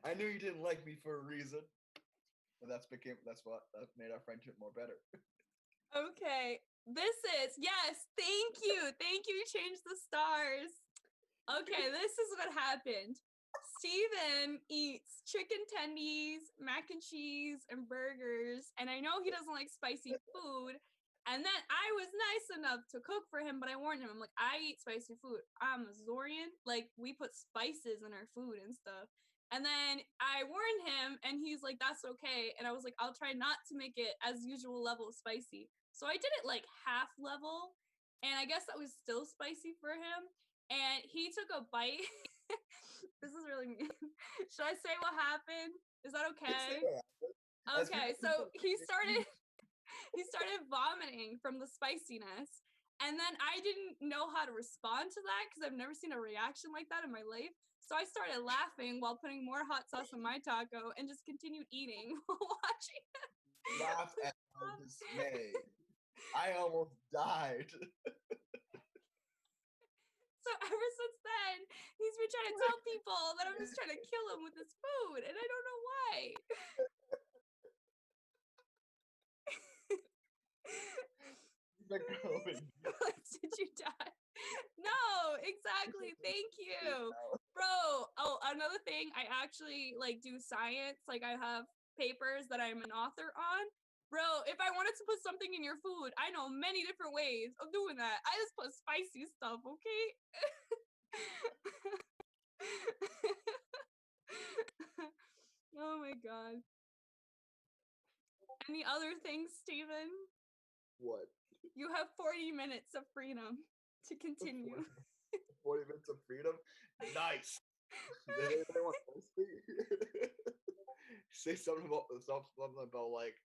I knew you didn't like me for a reason. And that's what that made our friendship more better. Okay. This is, yes, thank you. Thank you, Change the Stars. Okay, this is what happened. Steven eats chicken tendies, mac and cheese, and burgers, and I know he doesn't like spicy food. And then I was nice enough to cook for him, but I warned him. I'm like, I eat spicy food. I'm a Zorian. Like, we put spices in our food and stuff. And then I warned him, and he's like, that's okay. And I was like, I'll try not to make it as usual level of spicy. So I did it like half level, and I guess that was still spicy for him. And he took a bite. This is really mean. Should I say what happened? Is that okay? Okay, so he started vomiting from the spiciness. And then I didn't know how to respond to that because I've never seen a reaction like that in my life. So I started laughing while putting more hot sauce on my taco and just continued eating while watching it. Laugh at my dismay. I almost died. So ever since then, he's been trying to tell people that I'm just trying to kill him with his food, and I don't know why. Did you die? No, exactly. Thank you. Bro, oh, another thing, I actually like do science. Like I have papers that I'm an author on. Bro, if I wanted to put something in your food, I know many different ways of doing that. I just put spicy stuff, okay? Oh my god. Any other things, Steven? What? You have 40 minutes of freedom to continue. 40 minutes of freedom? Nice. Did anybody want to speak? Say something about like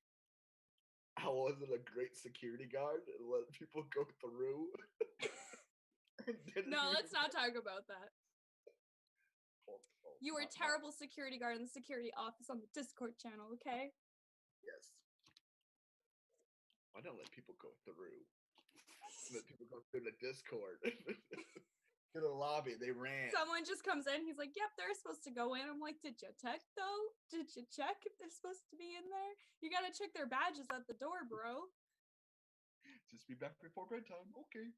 how wasn't a great security guard and let people go through. No, let's not talk about that. You were a terrible security guard in the security office on the Discord channel, okay? Yes. Why don't let people go through? Let people go through the Discord. To the lobby, they ran. Someone just comes in, he's like, yep, they're supposed to go in. I'm like, did you check though? Did you check if they're supposed to be in there? You gotta check their badges at the door, bro. Just be back before bedtime. Okay.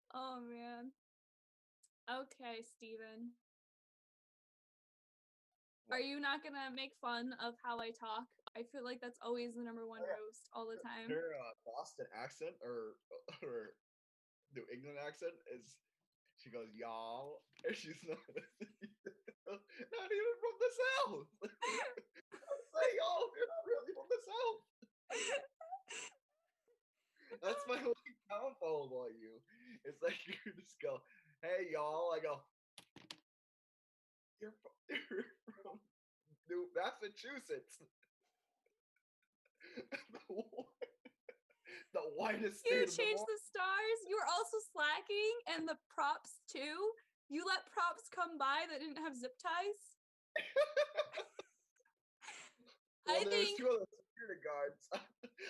Oh man. Okay, Steven. Are you not gonna make fun of how I talk? I feel like that's always the number one roast all the time. Her Boston accent or New England accent is, she goes, y'all, and she's not even from the South. Say, y'all, you're not really from the South. That's my only downfall about you. It's like you just go, hey, y'all. I go, you're from New Massachusetts. The whitest state You of the changed world. the stars. You were also slacking, and the props too. You let props come by that didn't have zip ties. Well, I there's think 2 other security guards.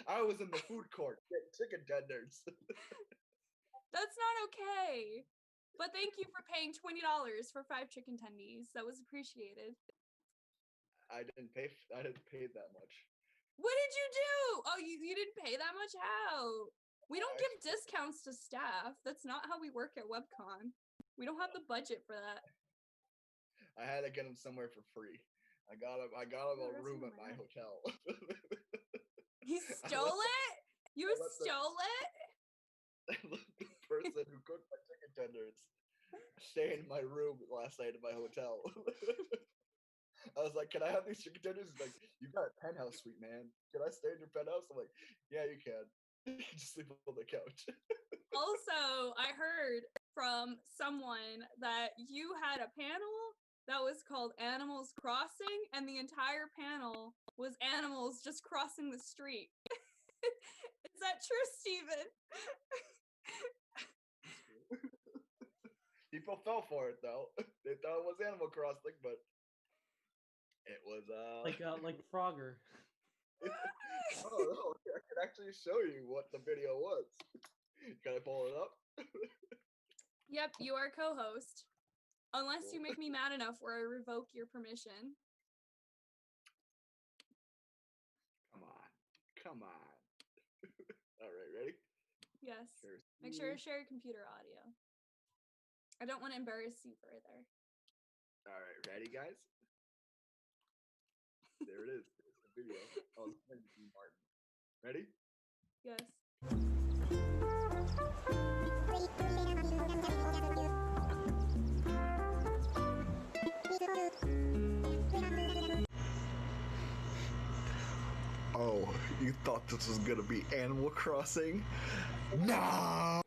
I was in the food court getting chicken tenders. that's not okay. But thank you for paying $20 for 5 chicken tendies. That was appreciated. I didn't pay that much. What did you do? Oh, you didn't pay that much? How? We don't give discounts to staff. That's not how we work at WebCon. We don't have the budget for that. I had to get him somewhere for free. I got him a room at my hotel. He stole it? You stole it? The person who cooked my chicken tenders stayed in my room last night at my hotel. I was like, can I have these chicken tenders? He's like, you got a penthouse suite, man. Can I stay in your penthouse? I'm like, yeah, you can. Just sleep on the couch. Also, I heard from someone that you had a panel that was called Animals Crossing, and the entire panel was animals just crossing the street. Is that true, Steven? People fell for it though. They thought it was Animal Crossing, but it was like Frogger. Oh, I can actually show you what the video was. Can I pull it up? Yep, you are co-host. Unless you make me mad enough where I revoke your permission. Come on. All right, ready? Yes. Make sure to share your computer audio. I don't want to embarrass you further. All right, ready, guys? There it is. There's the video. Oh, thank you, Martin. Ready? Yes. Oh, you thought this was gonna be Animal Crossing? No!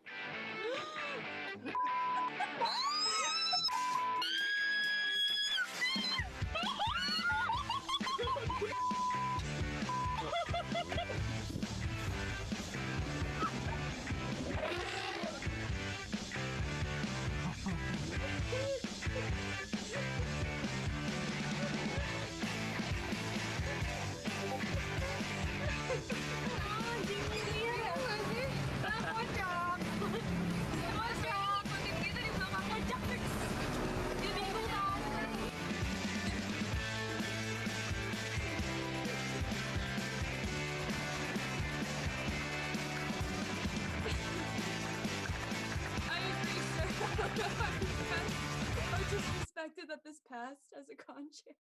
I just suspected that this passed as a con check.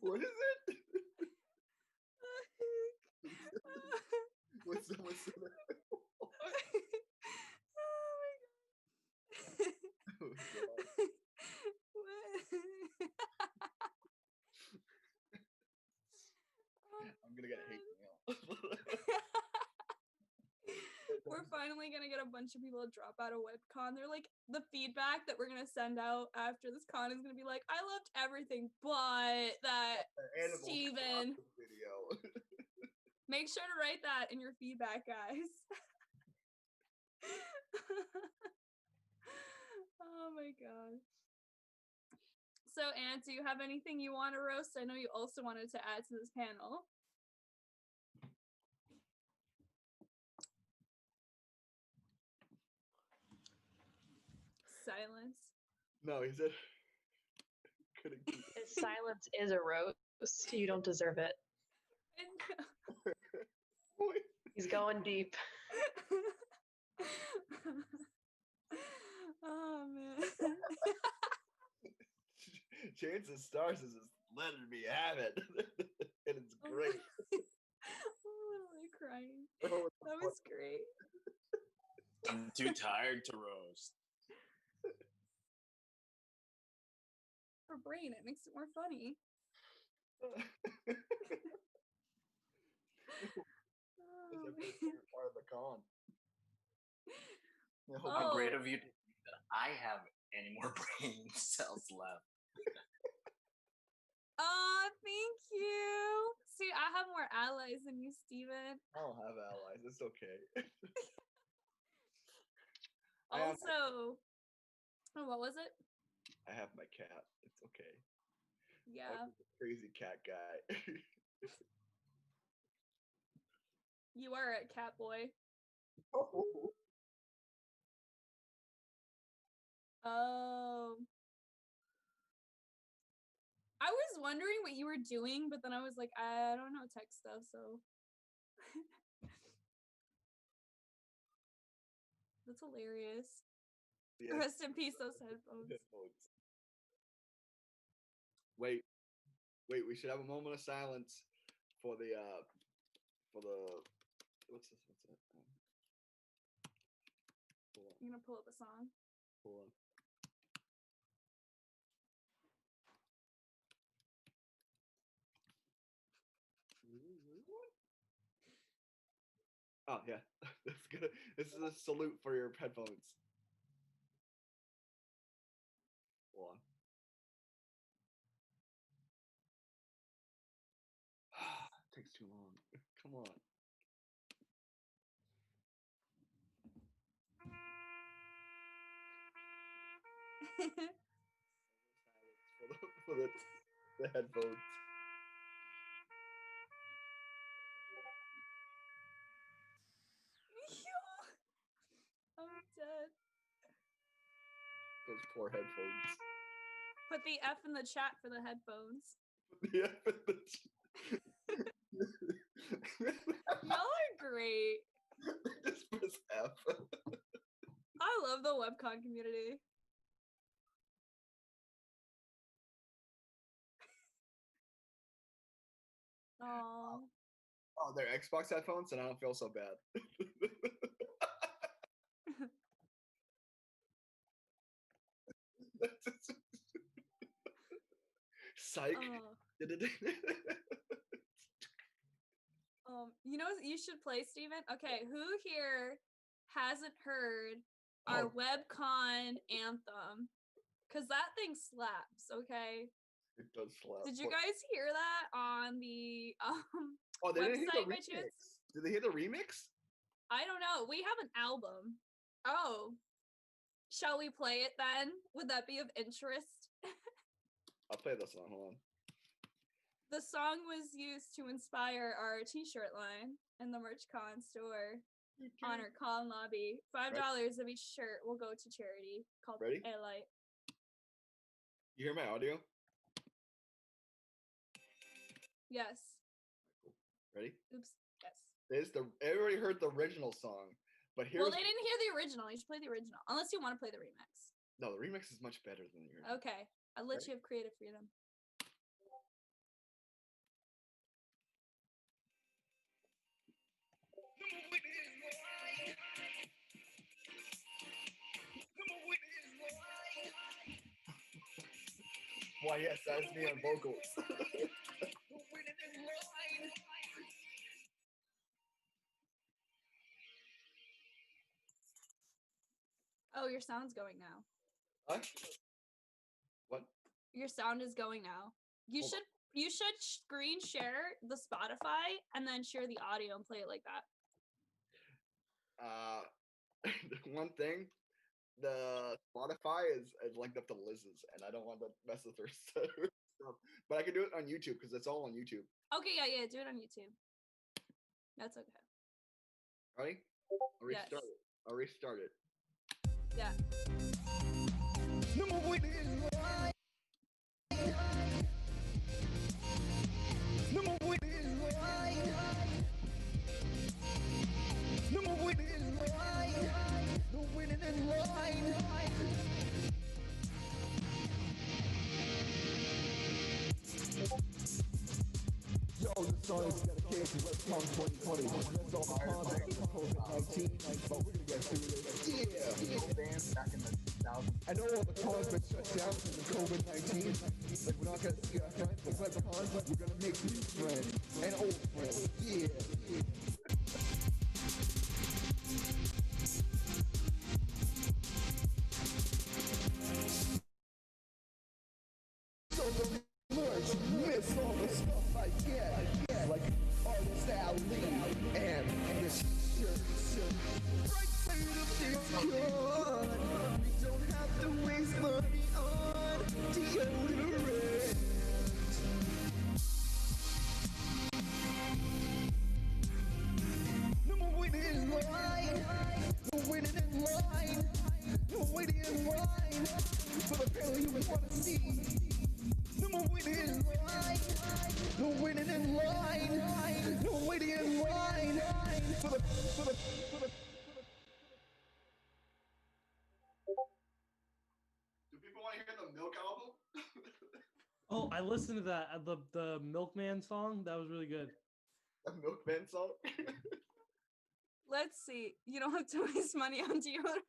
What is it? What's that? Oh my god. Oh, I'm gonna get hate mail. We're finally gonna get a bunch of people to drop out of WebCon. They're like, the feedback that we're gonna send out after this con is gonna be like, I loved everything, but that Steven. Video. Make sure to write that in your feedback, guys. Oh my god. So, Ant, do you have anything you want to roast? I know you also wanted to add to this panel. Silence. No, he said. Couldn't keep it. His silence is a roast. You don't deserve it. He's going deep. Oh man. Chances Stars is just letting me have it. And it's great. I'm literally crying. Oh, That was great. I'm too tired to roast. Her brain, it makes it more funny. That's Oh, my favorite part of the con. I hope How Oh. great of you to think that I have any more brain cells left. Thank you. See, I have more allies than you, Steven. I don't have allies. It's okay. I have- Also, oh, what was it? I have my cat. It's okay. Yeah. I'm a crazy cat guy. You are a cat boy. Oh. I was wondering what you were doing, but then I was like, I don't know tech stuff, so. That's hilarious. Yes. Rest in peace, those headphones. Headphones. Wait, we should have a moment of silence for the what's this? What's that? Hold on, I'm gonna pull up a song. hold on. Oh yeah, that's good. This is a salute for your headphones. Hold on. It takes too long. Come on. For the headphones. I'm dead. Those poor headphones. Put the F in the chat for the headphones. Yeah, Y'all are great. just press F. I love the webcon community. Oh, Oh, they're Xbox headphones, and I don't feel so bad. Psych. You know what you should play, Steven? Okay, who here hasn't heard our Oh. webcon anthem? Cause that thing slaps, okay? It does slap. Did you What- guys hear that on the Oh, they didn't hear website the by remix. chance? Did they hear the remix? I don't know. We have an album. Oh. Shall we play it then? Would that be of interest? I'll play this one. Hold on. The song was used to inspire our t-shirt line in the MerchCon store on our con lobby. $5 of each shirt will go to charity called Ready? Airlight. You hear my audio? Yes. Ready? Oops. Yes. Everybody heard the original song, but here's Well, they didn't hear the original. You should play the original, unless you want to play the remix. no. The remix is much better than the original. Okay, I'll let Ready? you have creative freedom. Why, yes, that's me on vocals. Oh, your sound's going now. Huh? What? Your sound is going now. You Hold on. should screen share the Spotify and then share the audio and play it like that. One thing, the Spotify is linked up to Liz's, and I don't want to mess with her stuff. But I can do it on YouTube because it's all on YouTube. Okay, yeah, do it on YouTube. That's okay. Ready? I'll Yes. restart it. I'll restart it. Yeah. Yo, this song is dedicated to WebCon 2020. That's all the content from COVID-19, but we're gonna get through it. Yeah. Bands back in the 2000s. I know all the cons been shut down because of COVID-19. Like, we're not gonna see our friends, but WebCon, we're gonna make new friends and old friends. Yeah. So the merch, miss all the stuff I get. Like Artist Alley and this shirt. Right side of this gun. We don't have to waste money on deodorant. No more waiting in line. No waiting in line. No waiting in line for the girl you want to see. No more waiting in line. No waiting in line. No waiting in line for the. Do people want to hear the Milk album? Oh, I listened to that the Milkman song. That was really good. The Milkman song? Let's see. You don't have to waste money on deodorant.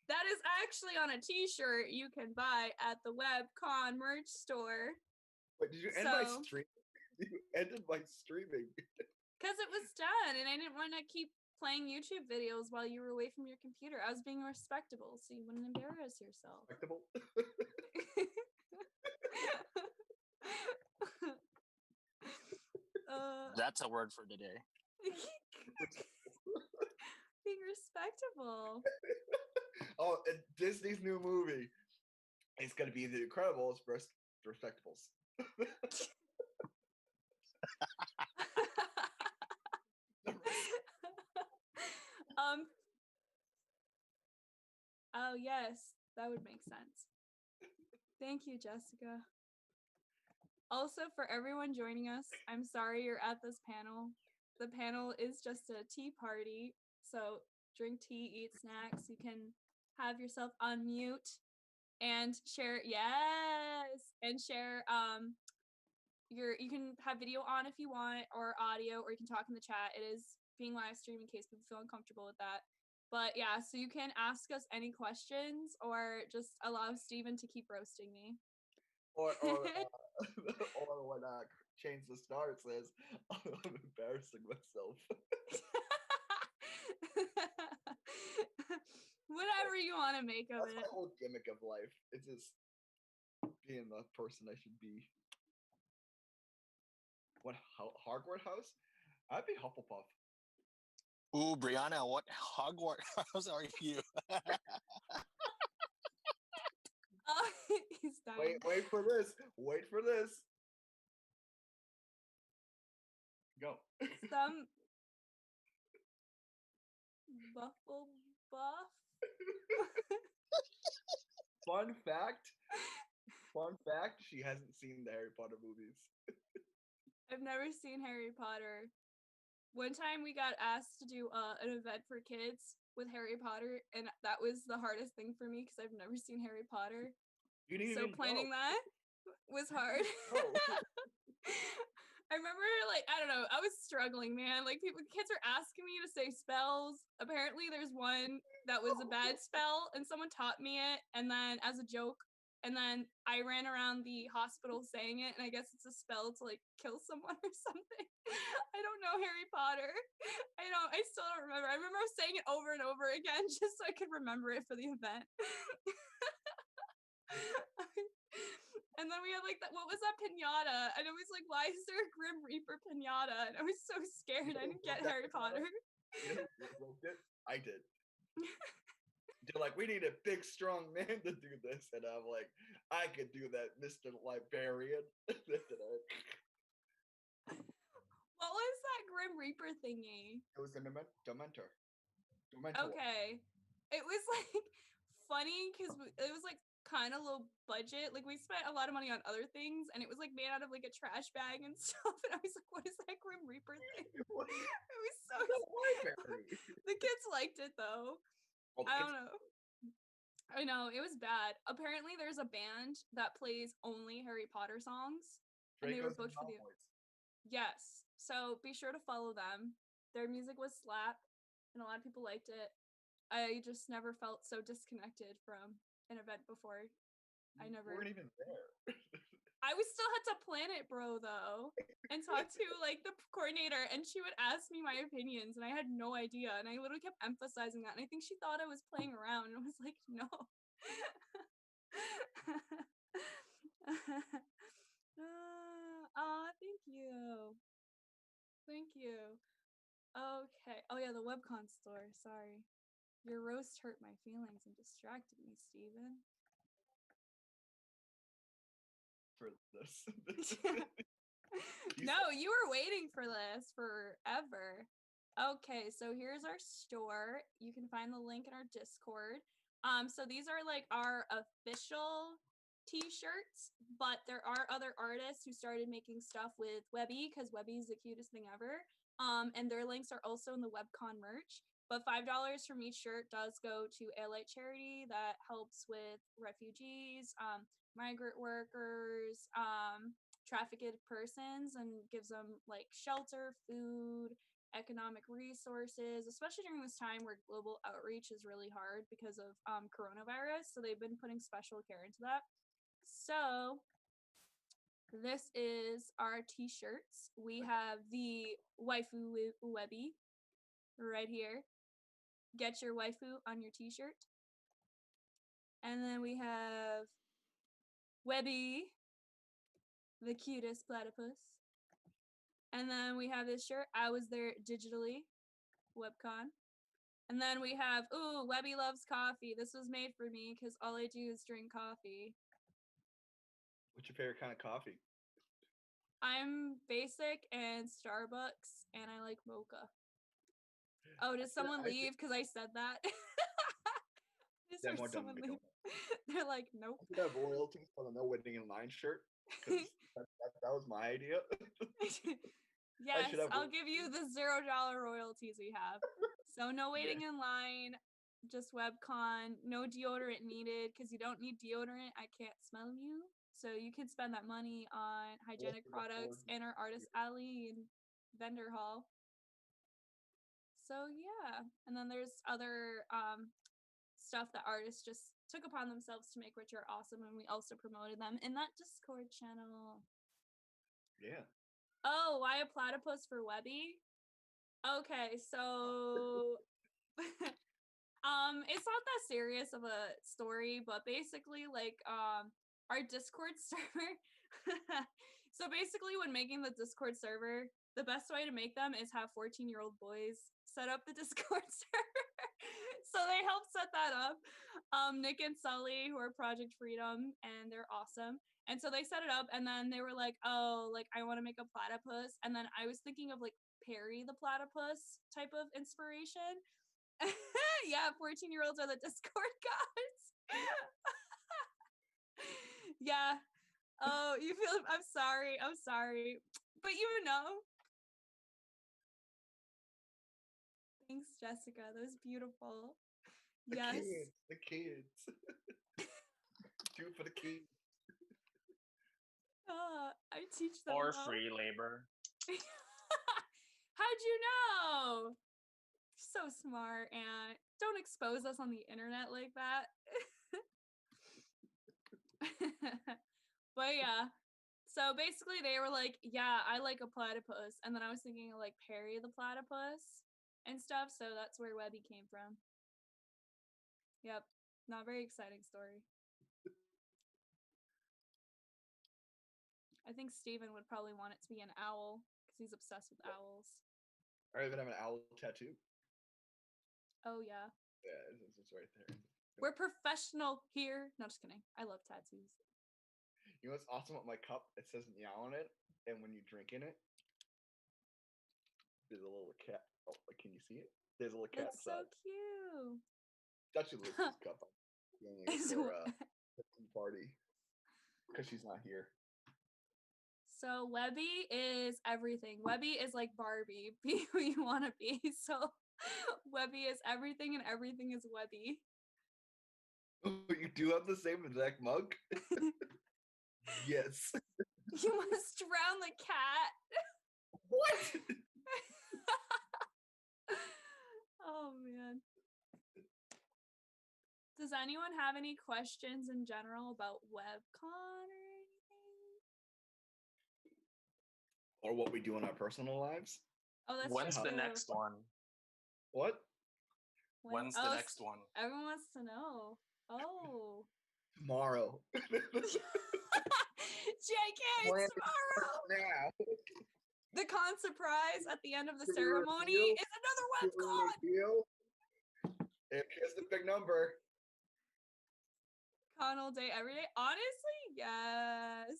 That is actually on a t-shirt you can buy at the WebCon merch store. Wait, did you end by So- streaming? You ended by streaming. Because it was done and I didn't want to keep playing YouTube videos while you were away from your computer. I was being respectable so you wouldn't embarrass yourself. Respectable. That's a word for today. being respectable. Oh, and Disney's new movie is going to be The Incredibles versus The Respectables. Oh yes, That would make sense. Thank you, Jessica. Also, for everyone joining us, I'm sorry you're at this panel. The panel is just a tea party, so drink tea, eat snacks. You can have yourself on mute and share. Yes, and share. You can have video on if you want, or audio, or you can talk in the chat. It is being live streamed in case people feel uncomfortable with that. But yeah, so you can ask us any questions or just allow Steven to keep roasting me. Or when Change the Star says, I'm embarrassing myself. Whatever you want to make of That's it. my whole gimmick of life. It's just being the person I should be. What, Hogwarts house? I'd be Hufflepuff. Ooh, Brianna, what Hogwarts house are you? Oh, he's dying. Wait for this. Wait for this. Go. Some Buffle Buff. Fun fact, she hasn't seen the Harry Potter movies. I've never seen Harry Potter. One time we got asked to do an event for kids with Harry Potter, and that was the hardest thing for me because I've never seen Harry Potter. You didn't So even planning know. that was hard. Oh. I remember, like, I don't know, I was struggling, man. Like, kids are asking me to say spells. Apparently, there's one that was a bad spell, and someone taught me it, and then as a joke, and then I ran around the hospital saying it, and I guess it's a spell to, like, kill someone or something. I don't know Harry Potter. I still don't remember. I remember saying it over and over again just so I could remember it for the event. And then we had like that, what was that pinata? And it was like, why is there a Grim Reaper pinata? And I was so scared I didn't get Harry Potter. You know who wrote it? I did. They're like, we need a big, strong man to do this. And I'm like, I could do that, Mr. Librarian. What was that Grim Reaper thingy? It was a Dementor. Okay. It was like funny because it was like kind of low budget. Like we spent a lot of money on other things and it was like made out of like a trash bag and stuff. And I was like, what is that Grim Reaper thing? It was so the kids liked it though. Well, I don't know. I know, it was bad. Apparently there's a band that plays only Harry Potter songs. And they were booked for the Yes. So be sure to follow them. Their music was slap and a lot of people liked it. I just never felt so disconnected from an event before. I never weren't even there. I was still had to plan it, bro, though, and talk to like the coordinator, and she would ask me my opinions, and I had no idea, and I literally kept emphasizing that, and I think she thought I was playing around, and I was like, no. Thank you. Thank you. Okay. Oh yeah, the webcon store. Sorry. Your roast hurt my feelings and distracted me, Steven. For this. No, you were waiting for this forever. Okay, so here's our store. You can find the link in our Discord. So these are like our official t-shirts, but there are other artists who started making stuff with Webby because Webby is the cutest thing ever. And their links are also in the webcon merch. But $5 from each shirt does go to a light charity that helps with refugees, migrant workers, trafficked persons, and gives them like shelter, food, economic resources, especially during this time where global outreach is really hard because of coronavirus. So they've been putting special care into that. So this is our t-shirts. We have the waifu Webby right here. Get your waifu on your t-shirt. And then we have Webby, the cutest platypus. And then we have this shirt, I was there digitally, webcon. And then we have, ooh, Webby loves coffee. This was made for me because all I do is drink coffee. What's your favorite kind of coffee? I'm basic and Starbucks, and I like mocha. Oh, did someone leave because I said that? These They're are more so dumb than lame. They're like, nope. I could have royalties for the no waiting in line shirt. 'Cause that was my idea. Yes, have I'll give you the $0 royalties we have. So no waiting in line, just webcon, no deodorant needed because you don't need deodorant. I can't smell you. So you can spend that money on hygienic can products afford in our artist alley and vendor hall. So yeah, and then there's other stuff that artists just took upon themselves to make, which are awesome, and we also promoted them in that Discord channel. Yeah. Oh, why a platypus for Webby? Okay, so it's not that serious of a story, but basically like our Discord server. So basically when making the Discord server, the best way to make them is have 14-year-old boys set up the Discord server. So they helped set that up. Nick and Sully, who are Project Freedom, and they're awesome. And so they set it up, and then they were like, oh, like, I want to make a platypus. And then I was thinking of, like, Perry the platypus type of inspiration. Yeah, 14-year-olds are the Discord gods. Yeah. Oh, you feel, I'm sorry. But you know. Thanks, Jessica. That was beautiful. The Yes. kids. The kids. Do it for the kids. I teach them Or well. free labor. How'd you know? So smart, and don't expose us on the internet like that. But yeah, so basically they were like, yeah, I like a platypus, and then I was thinking of like Perry the platypus and stuff, so that's where Webby came from. Yep, not very exciting story. I think Steven would probably want it to be an owl because he's obsessed with owls. I even have an owl tattoo. Oh yeah, Yeah, it's right there. we're professional here. No, just kidding. I love tattoos. You know what's awesome about my cup? It says meow on it, and when you drink in it, there's a little cat. Oh, can you see it? There's a little cat It's so inside. cute. It's actually Liz's cup. I'm getting it It's for what- the tea party because she's not here. So Webby is everything. Webby is like Barbie. Be who you want to be. So Webby is everything, and everything is Webby. You do have the same exact mug? Yes. You must drown the cat. What? Oh man. Does anyone have any questions in general about WebCon or anything? Or what we do in our personal lives? Oh, that's When's the true. next one? What? When's oh, the next one? Everyone wants to know. Oh. Tomorrow. JK, Plan it's tomorrow. Now. The con surprise at the end of the To ceremony reveal- is another To WebCon. reveal. And here's the big number. Con all day, every day. Honestly, yes.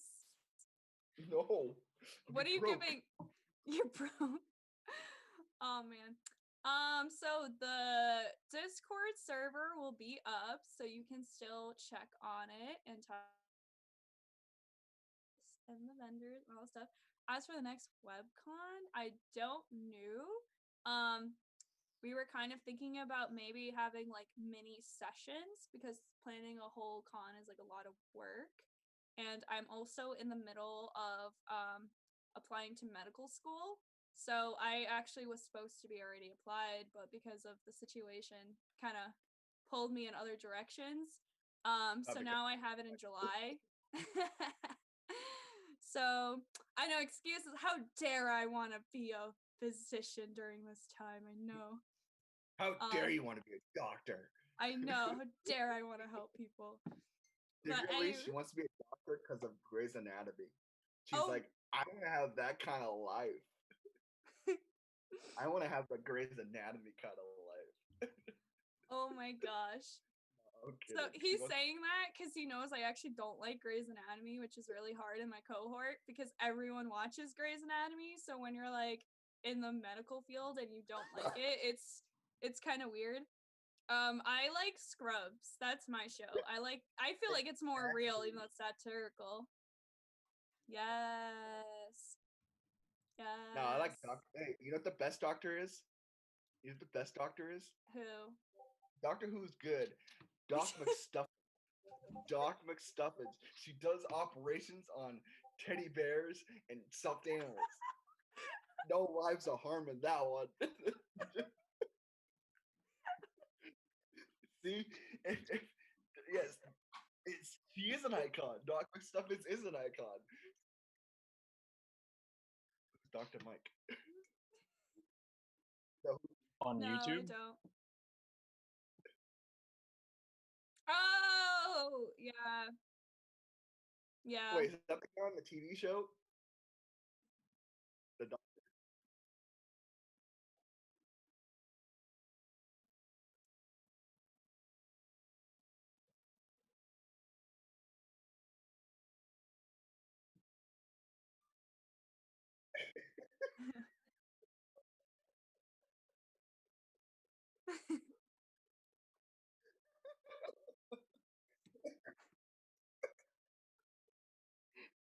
No. What are you broke. giving? You're broke. Oh man. So the Discord server will be up, so you can still check on it and talk and the vendors and all that stuff. As for the next WebCon, I don't know. We were kind of thinking about maybe having like mini sessions because planning a whole con is like a lot of work. And I'm also in the middle of applying to medical school. So I actually was supposed to be already applied, but because of the situation kind of pulled me in other directions. So now I have it in July. So I know excuses. How dare I want to be a physician during this time? I know. How dare you want to be a doctor? I know. How dare I want to help people? Did But you realize she wants to be a doctor because of Grey's Anatomy? She's Oh. like, I want to have that kind of life. I want to have the Grey's Anatomy kind of life. Oh my gosh. I'm So kidding. he's She wants- saying that because he knows I actually don't like Grey's Anatomy, which is really hard in my cohort because everyone watches Grey's Anatomy. So when you're like in the medical field and you don't like it, it's kind of weird. I like Scrubs. That's my show. I feel like it's more real, even though it's satirical. Yes. Yes. No, I like Doctor. Hey, you know what the best Doctor is? You know what the best Doctor is? Who? Doctor Who's good. Doc McStuffins. Doc McStuffins. She does operations on teddy bears and stuffed animals. No lives of harm in that one. See, yes, she is an icon. Doc McStuffins is an icon. Dr. Mike. No, On No, I YouTube. don't. Oh, yeah. Yeah. wait, is that the guy on the TV show? The doc-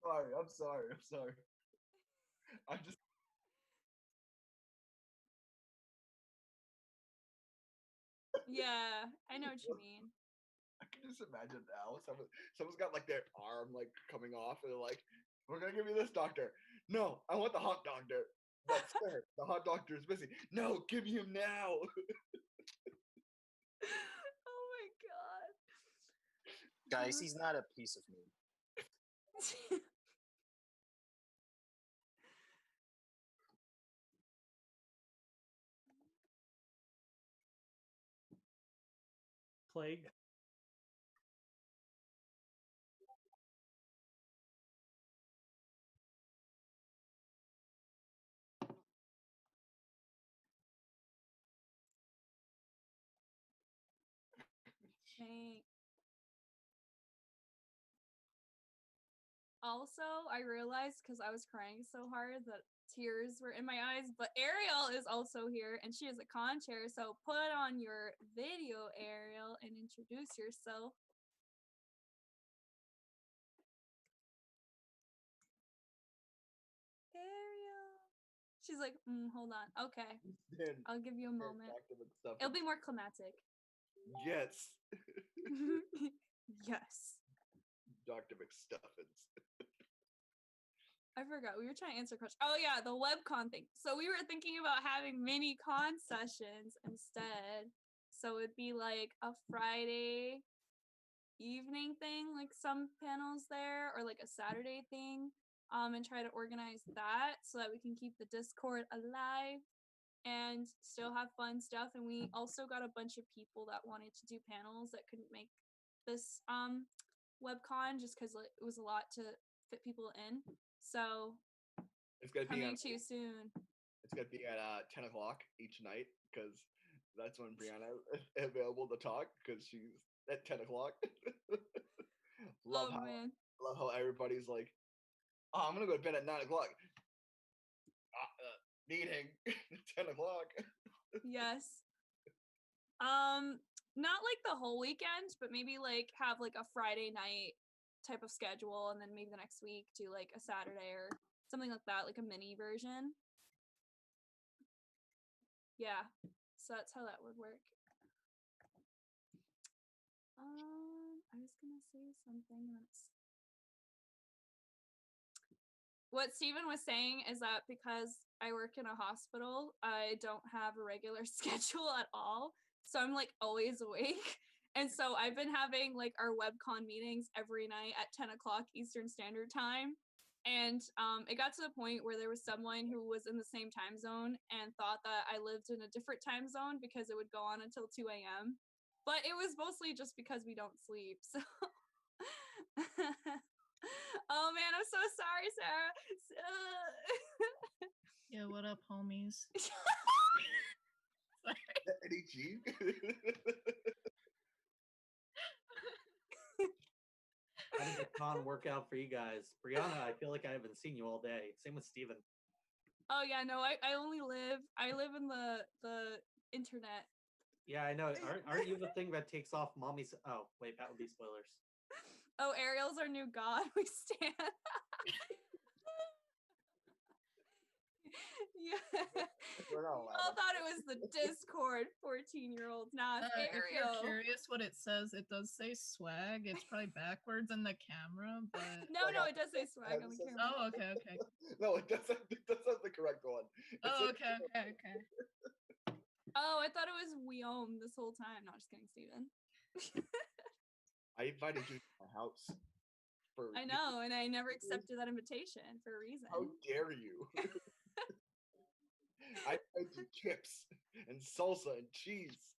sorry, I'm sorry, I'm sorry. I'm just Yeah, I know what you mean. I can just imagine now. Someone's got like their arm like coming off, and they're like, "We're gonna give you this doctor." No, I want the hot doctor. But sir, the hot doctor is busy. No, give me him now. Oh my god. Guys, he's not a piece of meat. Plague. Thanks. Also, I realized because I was crying so hard that tears were in my eyes, but Ariel is also here and she is a con chair. So put on your video, Ariel, and introduce yourself. Ariel. She's like, hold on. Okay. Then I'll give you a moment. Dr. McStuffins. It'll be more climatic. Yes, Yes. Dr. McStuffins. I forgot. We were trying to answer a question. Oh yeah, the webcon thing. So we were thinking about having mini con sessions instead. So it'd be like a Friday evening thing, like some panels there, or like a Saturday thing. And try to organize that so that we can keep the Discord alive and still have fun stuff. And we also got a bunch of people that wanted to do panels that couldn't make this webcon just because it was a lot to fit people in. So It's gonna be coming on, too soon. It's gonna be at 10 o'clock each night because that's when Brianna is available to talk because she's at 10 o'clock. Oh man. Love how everybody's like, "Oh, I'm gonna go to bed at 9 o'clock." Meeting 10 o'clock. Yes. Not like the whole weekend, but maybe like have like a Friday night type of schedule, and then maybe the next week do like a Saturday or something like that, like a mini version. Yeah. So that's how that would work. I was gonna say something that's what Steven was saying is that because I work in a hospital, I don't have a regular schedule at all. So I'm like always awake. And so I've been having like our webcon meetings every night at 10 o'clock Eastern Standard Time. And it got to the point where there was someone who was in the same time zone and thought that I lived in a different time zone because it would go on until 2 a.m. But it was mostly just because we don't sleep. So oh man, I'm so sorry, Sarah. Yeah, what up, homies? Eddie G. How did the con work out for you guys? Brianna, I feel like I haven't seen you all day. Same with Steven. Oh yeah, no, I only live in the internet. Yeah, I know. Aren't you the thing that takes off mommy's? Oh, wait, that would be spoilers. Oh, Ariel's our new god. We stand. Yeah. We're not We allowed all to- thought it was the Discord 14-year-olds. Nah, it's If you're Ariel. curious what it says, it does say swag. It's probably backwards in the camera, but No, it does say swag on the it says- camera. oh, okay. No, it doesn't. That's not the correct one. It Oh, says- okay. Oh, I thought it was we own this whole time. No, just kidding, Steven. I invited you to my house. For I know, and I never accepted that invitation for a reason. How dare you? I fed you chips and salsa and cheese.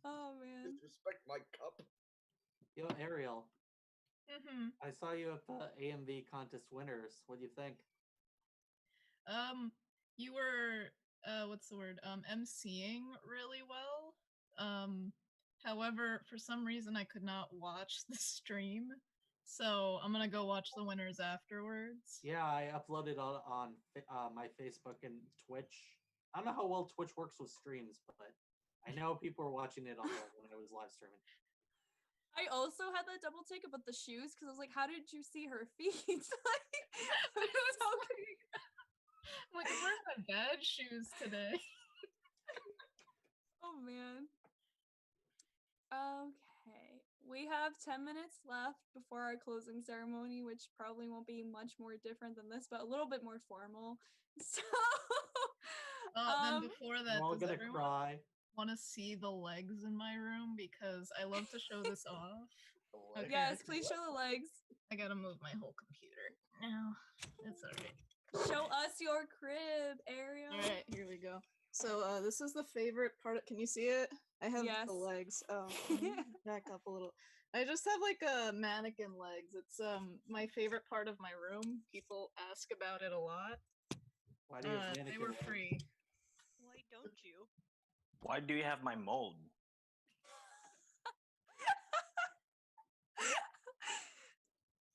Oh man. Disrespect my cup. Yo, Ariel, hmm I saw you at the AMV contest winners. What do you think? You were what's the word? MCing really well. However, for some reason I could not watch the stream. So I'm gonna go watch the winners afterwards. Yeah, I uploaded on my Facebook and Twitch. I don't know how well Twitch works with streams, but I know people were watching it on there when I was live streaming. I also had that double take about the shoes because I was like, how did you see her feet? Like, it was so I'm like, where's my bad shoes today? Oh man. Okay. We have 10 minutes left before our closing ceremony, which probably won't be much more different than this, but a little bit more formal. So Then before that, I'm all does gonna everyone cry. want to see the legs in my room? Because I love to show this off. Okay. yes, please show the legs. I gotta move my whole computer. No, it's alright. Show us your crib, Ariel. All right, here we go. So this is the favorite part. Can you see it? I have Yes. the legs. Oh, let me back up a little. I just have like a mannequin legs. It's my favorite part of my room. People ask about it a lot. Why do you have They mannequin were legs? free. Why don't you? Why do you have my mold?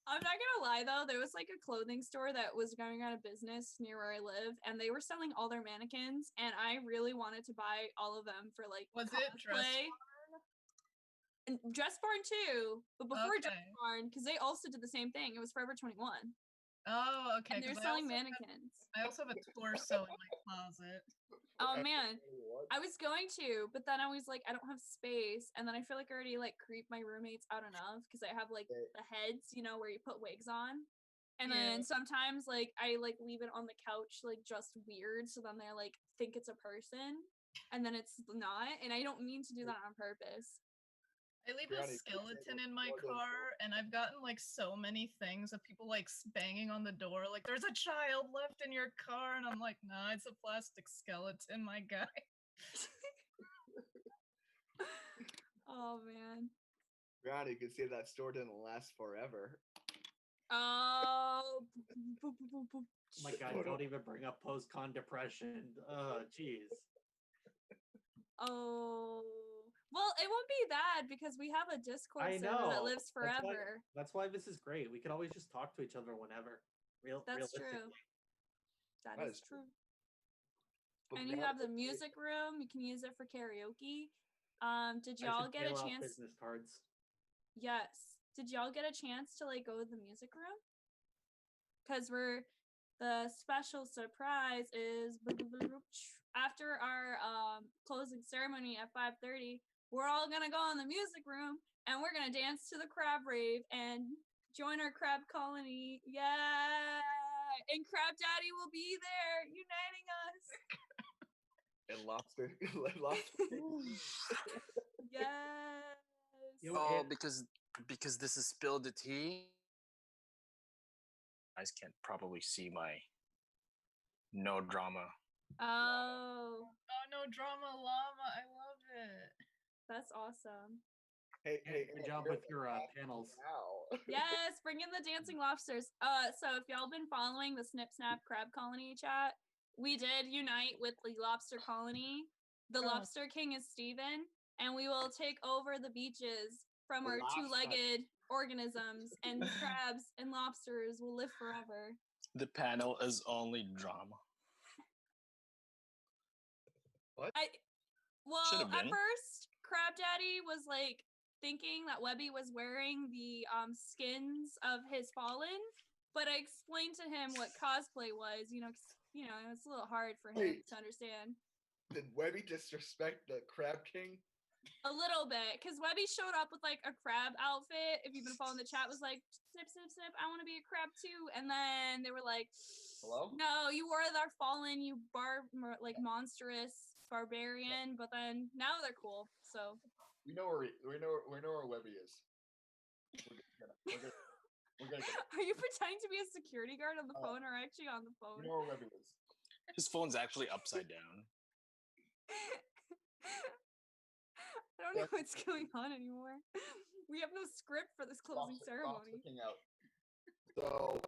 I'm not gonna lie though, there was like a clothing store that was going out of business near where I live, and they were selling all their mannequins, and I really wanted to buy all of them for like Was it Dress cosplay. And Dress Barn too, but before Dress Okay. Barn, because they also did the same thing. It was Forever 21, Oh, okay. and they're 'cause selling mannequins. I also have a torso in my closet. Oh man, I was going to, but then I was like, I don't have space, and then I feel like I already like creep my roommates out enough because I have like Okay. the heads, you know, where you put wigs on, and Yeah. then sometimes like I like leave it on the couch like just weird, so then they like think it's a person, and then it's not, and I don't mean to do that on purpose. I leave Brianna, a you can say skeleton what in my more than car, and I've gotten like so many things of people like banging on the door, like "There's a child left in your car," and I'm like, "Nah, it's a plastic skeleton, my guy." Oh man. Brianna, you can see that store didn't last forever. Oh. Oh my god, don't even bring up post-con depression. Jeez. Oh. Well, it won't be that because we have a Discord I server that know. lives That's why- forever. That's why this is great. We could always just talk to each other whenever. That's true. Realistically. That That is is true. But And you Brianna, have the okay, music room. You can use it for karaoke. Did I y'all should get a mail out chance? business cards. Yes. Did y'all get a chance to like go to the music room? Cause the special surprise is after our closing ceremony at 5:30. We're all gonna go in the music room and we're gonna dance to the crab rave and join our crab colony. Yeah, and Crab Daddy will be there uniting us. And lobster. Lobster. Yes. You Oh, and- because this is Spill the Tea. You guys can't probably see my no drama. Oh, Oh no, drama llama! I love it. that's awesome. Hey, hey, Good hey, job you're with your panels. Wow. Yes, bring in the dancing lobsters. So if y'all been following the Snip Snap Crab Colony chat, we did unite with the lobster colony. The Oh. lobster king is Steven, and we will take over the beaches from The our lobster. two-legged organisms, and crabs and lobsters will live forever. The panel is only drama. I Well, Should've at been. first, Crab Daddy was like thinking that Webby was wearing the skins of his fallen, but I explained to him what cosplay was. It's a little hard for him Wait. to understand. Did Webby disrespect the Crab King? A little bit, because Webby showed up with like a crab outfit. If you've been following the chat, was like, snip, snip, snip, I want to be a crab too. And then they were like, Hello? no, you were our fallen, you monstrous barbarian. But then now they're cool. So We know where Webby is. We're gonna get are you pretending to be a security guard on the Oh. phone or actually on the phone? We know where Webby is. His phone's actually upside down. I don't know what's going on anymore. We have no script for this closing Rob's ceremony. looking out. So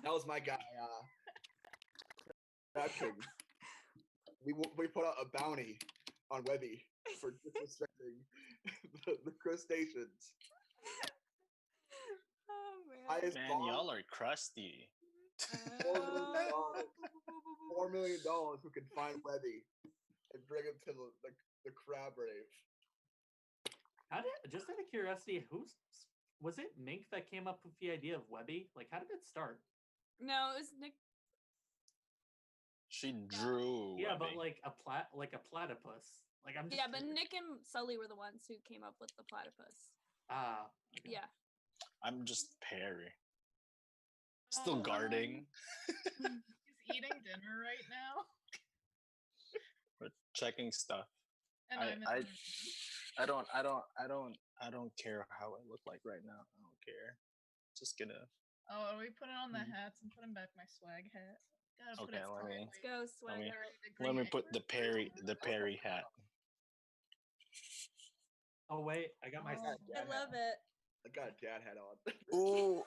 that was my guy, Crab King. We put out a bounty on Webby for disrespecting the crustaceans. Oh man. Highest Man, bond, y'all are crusty. $4 million who can find Webby and bring him to the crab rave. Just out of curiosity, was it Mink that came up with the idea of Webby? Like, how did it start? No, it was Nick. She drew. Yeah, but Webby. like a platypus. Like I'm just Yeah, but curious. Nick and Sully were the ones who came up with the platypus. Okay. Yeah. I'm just Perry. Still Oh, guarding. He's eating dinner right now. Or checking stuff. And I'm in the I don't care how I look like right now. I don't care. Just gonna. Oh, are we putting on the hats? I'm putting back my swag hat. Gotta put Okay, it let me- Let's go, swag. Let me put the Perry hat. Oh wait, I got my. Oh. I love it. I got a dad hat on. Ooh.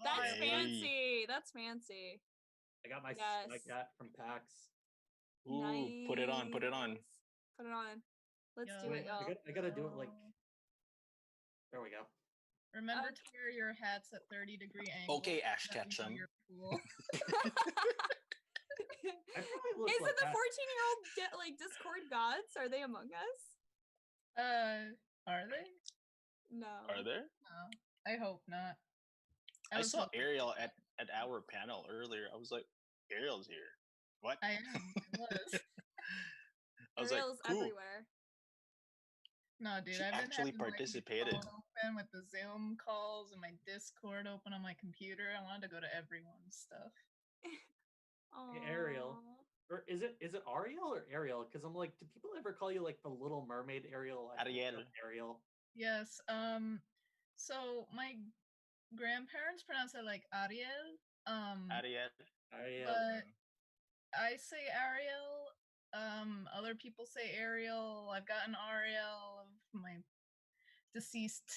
That's Hey. fancy. That's fancy. I got my Yes. swag hat from PAX. Ooh, put it on, put it on. Nice. Put it on. Let's do Yo, it, y'all. I gotta do it like. Oh. There we go. Remember Okay. to wear your hats at 30-degree angles. Okay, Ash so that we know Ketchum. you're cool. I probably look Is like it the that. 14-year-old like Discord gods? Are they among us? Are they? No. Are there? No, I hope not. I was saw hoping- Ariel at our panel earlier. I was like, Ariel's here. What? I am. I was. I was Ariel's like, cool. everywhere. No, dude, She I've been actually having, like, my participated. phone open with the Zoom calls and my Discord open on my computer. I wanted to go to everyone's stuff. Hey, Ariel. Aw. Or is it Ariel or Ariel? Because I'm like, do people ever call you like the Little Mermaid Ariel? I think Ariel. you're Ariel. Yes. So my grandparents pronounce it like Ariel. Ariel. Ariel. But I say Ariel. Other people say Ariel. I've got an Ariel of my deceased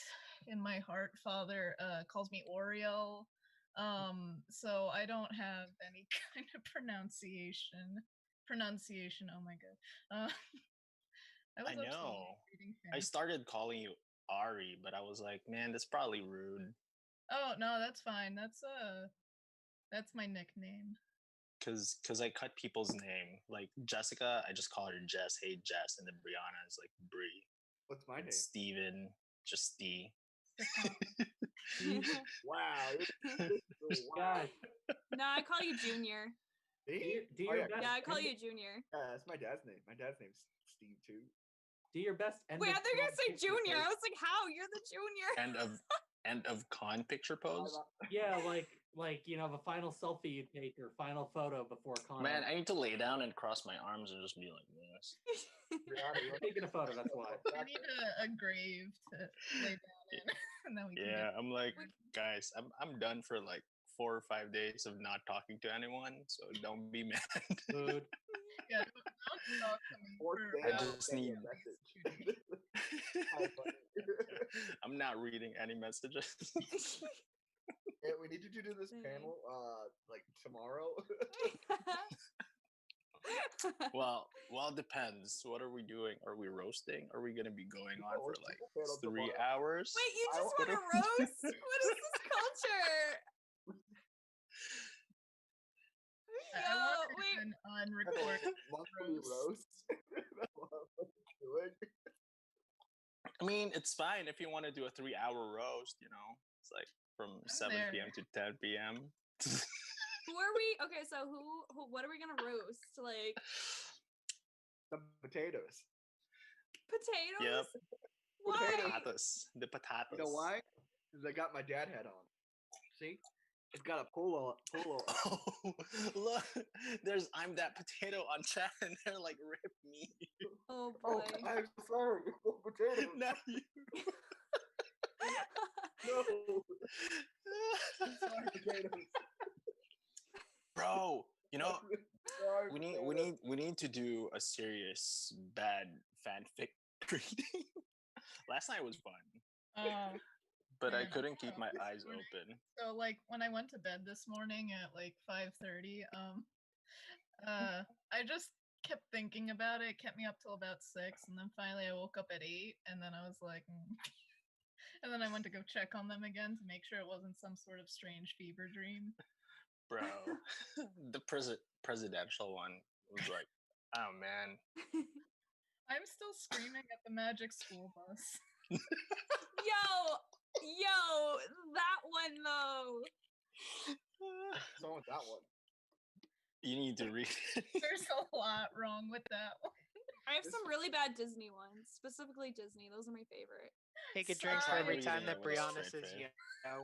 in my heart father calls me Oriel. So I don't have any kind of pronunciation. Oh my god. I was I up so late know. reading I fan- started calling you Ari, but I was like, man, that's probably rude. Oh no, that's fine. That's my nickname. Cause I cut people's name. Like Jessica, I just call her Jess. Hey Jess, and then Brianna is like Bree. What's my And name? Steven, just Steve. Wow. Wow. Guys, No, I call you Junior. Me? do Oh, your yeah, best. Yeah, I call end- you Junior. that's my dad's name. My dad's name's Steve too. Do your best. End Wait, of I thought you were con gonna say picture Junior. I pose. was like, how? You're the Junior. End of con picture pose. Yeah, like the final selfie you take or final photo before con. Man, I need to lay down and cross my arms and just be like this. I'm taking a photo. That's why. I need a grave to lay down in, and then we can. Yeah, I'm like, guys, I'm done for like 4 or 5 days of not talking to anyone, so don't be mad. Mood. Yeah, don't talk to me Fourth for day, I I'll just send you need- a message. How funny. I'm not reading any messages. Yeah, we need you to do this panel like tomorrow. well, depends. What are we doing? Are we roasting? Are we gonna be going on Oh, for it's like a panel 3 tomorrow. hours? Wait, you I just wanna- want to roast? What is this culture? I want Yo, it wait. on record. Monthly roast. That's what I'm doing. I mean, it's fine if you want to do a 3-hour roast. It's like from 7 p.m. to 10 p.m. Who are we? Okay, so who? What are we gonna roast? Like The potatoes. potatoes? Yep. Why? Potatoes. The potatoes. You know why? Because I got my dad hat on. See? It's got a polo. Oh, look, there's I'm that potato on chat, and they're like, rip me. Oh Oh, boy. I'm sorry. Potatoes. Not you. No. Sorry, potatoes. Bro, Sorry, we need to do a serious bad fanfic reading. Last night was fun, but I man. couldn't keep my This eyes morning- open. So like when I went to bed this morning at like 5:30, I just kept thinking about it. It kept me up till about 6, and then finally I woke up at 8, and then I was like, and then I went to go check on them again to make sure it wasn't some sort of strange fever dream. Bro, the presidential one was like, oh man. I'm still screaming at the magic school bus. Yo, that one though. What's wrong with that one? You need to read it. There's a lot wrong with that one. I have some really bad Disney ones, specifically Disney. Those are my favorite. Take a drink for Sorry. every Reading time that it with a Brianna straight says face. yo.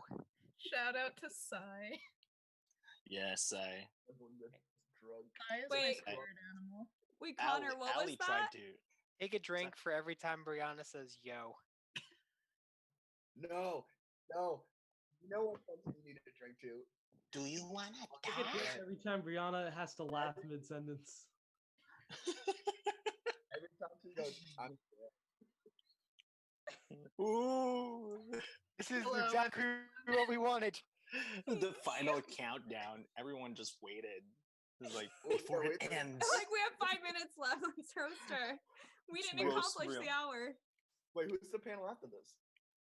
Shout out to Sai. Yes, I. Everyone gets drunk. Sai is Wait. my spirit animal. Wait, Connor, what was Allie that? tried to. Take a drink for every time Brianna says yo. No. You know what something you need to drink to? Do you want to Take a drink every time Brianna has to laugh mid sentence. Every time she goes, I'm Ooh. This is Hello. exactly what we wanted. The final countdown. Everyone just waited. It was like before it wait. ends. Like we have 5 minutes left. Let's roast her. We didn't Roast accomplish the Brianna. hour. Wait, who's the panel after this?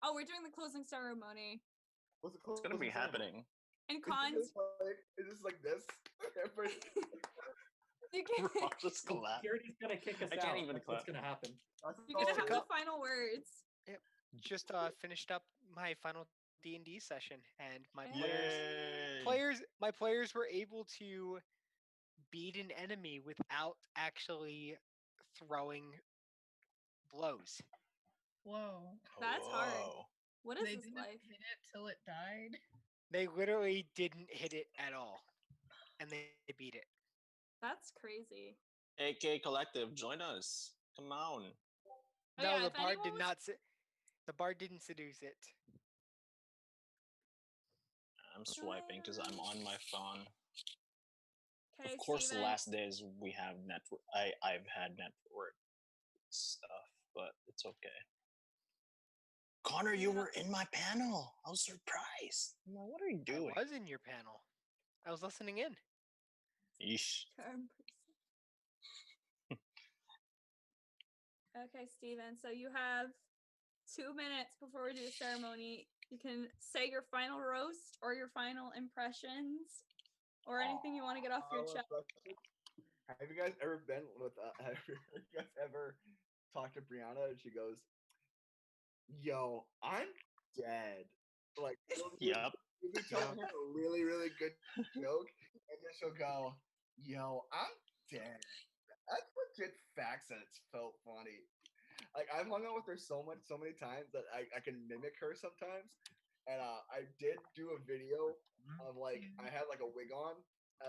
Oh, we're doing the closing ceremony. What's the It's gonna be happening. And Is cons, this like this? you can We're all just collapse. Security's gonna kick us I out. can't even That's what's clap. gonna happen. you can have go. the final words. Just finished up my final D&D session, and my Yay. players were able to beat an enemy without actually throwing blows. Whoa. That's hard. Whoa. What is They this didn't like? hit it till it died. They literally didn't hit it at all, and they beat it. That's crazy. AK Collective, join us. Come on. Oh, No, yeah, the if bard anyone did was- not. The bard didn't seduce it. I'm swiping because I'm on my phone. Okay, Of course, Steven. the last days we have network. I've had network stuff, but it's okay. Connor, you Yeah. were in my panel. I was surprised. I'm like, what are you doing? I was in your panel. I was listening in. Yeesh. Charm person. Okay, Steven. So you have 2 minutes before we do the ceremony. You can say your final roast or your final impressions or anything you want to get off your chest. Have you guys ever been with? Have you guys ever talked to Brianna and she goes, "Yo, I'm dead." Like, Yep. you'll be telling her a really, really good joke, and then she'll go, "Yo, I'm dead." That's legit facts, and it's so funny. Like, I've hung out with her so many times that I can mimic her sometimes. And I did do a video of like I had like a wig on,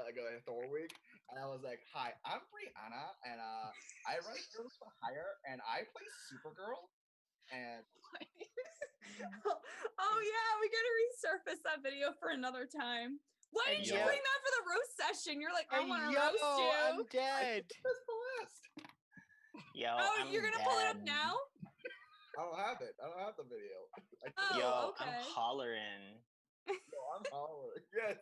like a Thor wig, and I was like, "Hi, I'm Brianna, and I run Girls for Hire, and I play Supergirl." And Oh yeah, we gotta resurface that video for another time. Why And didn't you yo- bring that for the roast session? You're like, I Hey, want to yo, roast you. I'm dead. that's the list. Yo, Oh, I'm you're gonna pull it up dead. now? I don't have it. I don't have the video. I Oh, Yo, okay. I'm hollering. Yo, I'm hollering. Yes.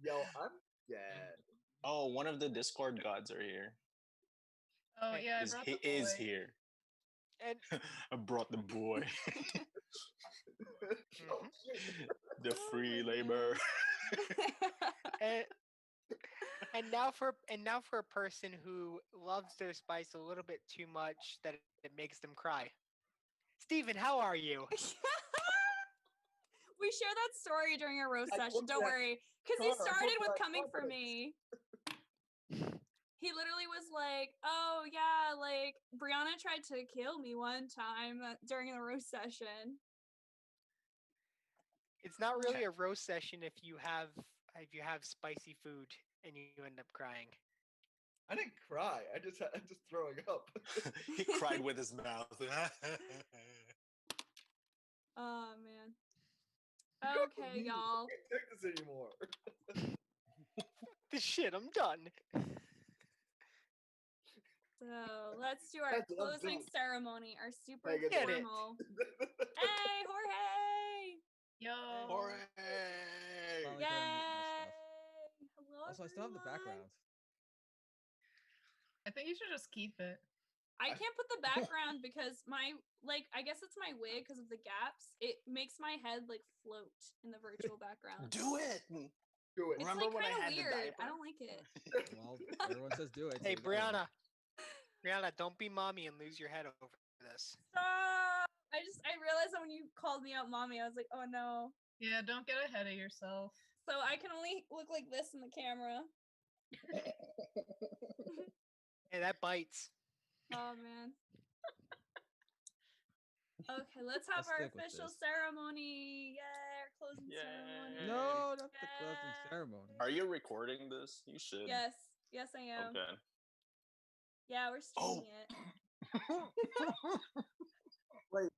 Yo, I'm dead. Oh, one of the Discord gods are here. Oh yeah, I Is brought he the is boy. here. And I brought the boy. Oh, shit. The free labor. and, And now for a person who loves their spice a little bit too much that it makes them cry. Steven, how are you? We share that story during our roast I session. told Don't you that- worry, because he Connor, I told started you with that coming for confidence. me. He literally was like, "Oh yeah, like Brianna tried to kill me one time during the roast session." It's not really a roast session if you have spicy food and you end up crying. I didn't cry. I'm just throwing up. He cried with his mouth. Oh man. Okay, y'all. I can't take this anymore. This shit, I'm done. So let's do our That's what I'm closing doing. ceremony, our super Megan, Get it. formal. Hey, Jorge! Yo. Hooray! Finally Yay! got to mute my stuff. Hello, Also, I still have the everyone. background. I think you should just keep it. I can't put the background because my I guess it's my wig because of the gaps. It makes my head like float in the virtual background. Do it. Do it. It's Remember like when I kind of had the weird. I diaper? don't like it. Well, everyone says do it. Hey, so you gotta. Brianna, don't be mommy and lose your head over this. Stop! I realized that when you called me out mommy, I was like, oh no. Yeah, don't get ahead of yourself. So I can only look like this in the camera. Hey, that bites. Oh man. Okay, let's have Let's our stick with official this. ceremony. Yay, our closing ceremony. No, not the closing Yeah. ceremony. Are you recording this? You should. Yes. Yes, I am. Okay. Yeah, we're streaming it. Wait.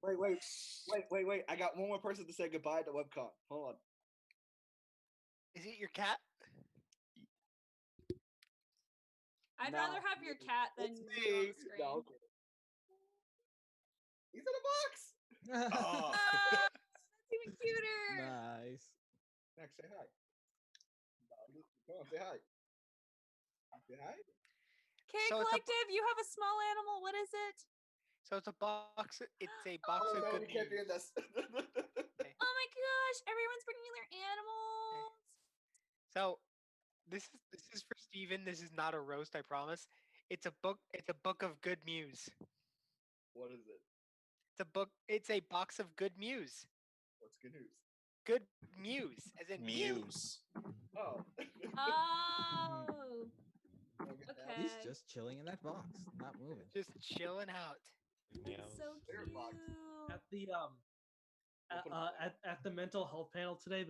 I got one more person to say goodbye to WebCon. Hold on. Is it your cat? I'd No, rather have your cat than It's you on me. the screen. No, okay. He's in a box. Oh. Ah, that's even cuter. Nice. Max, say hi. Come on, say hi. Say hi. K So it's a- Collective, you have a small animal. What is it? So it's a box. It's a box Oh of no, good we can't be in news. this. Oh my gosh, everyone's bringing their animals. So this is for Steven. This is not a roast, I promise. It's a book. It's a book of good news. What is it? It's a book. It's a box of good news. What's good news? Good news, as in Muse. Oh. Oh. Okay. He's just chilling in that box, not moving. Just chilling out. That's so Bear box. cute. At the Open it. at the mental health panel today,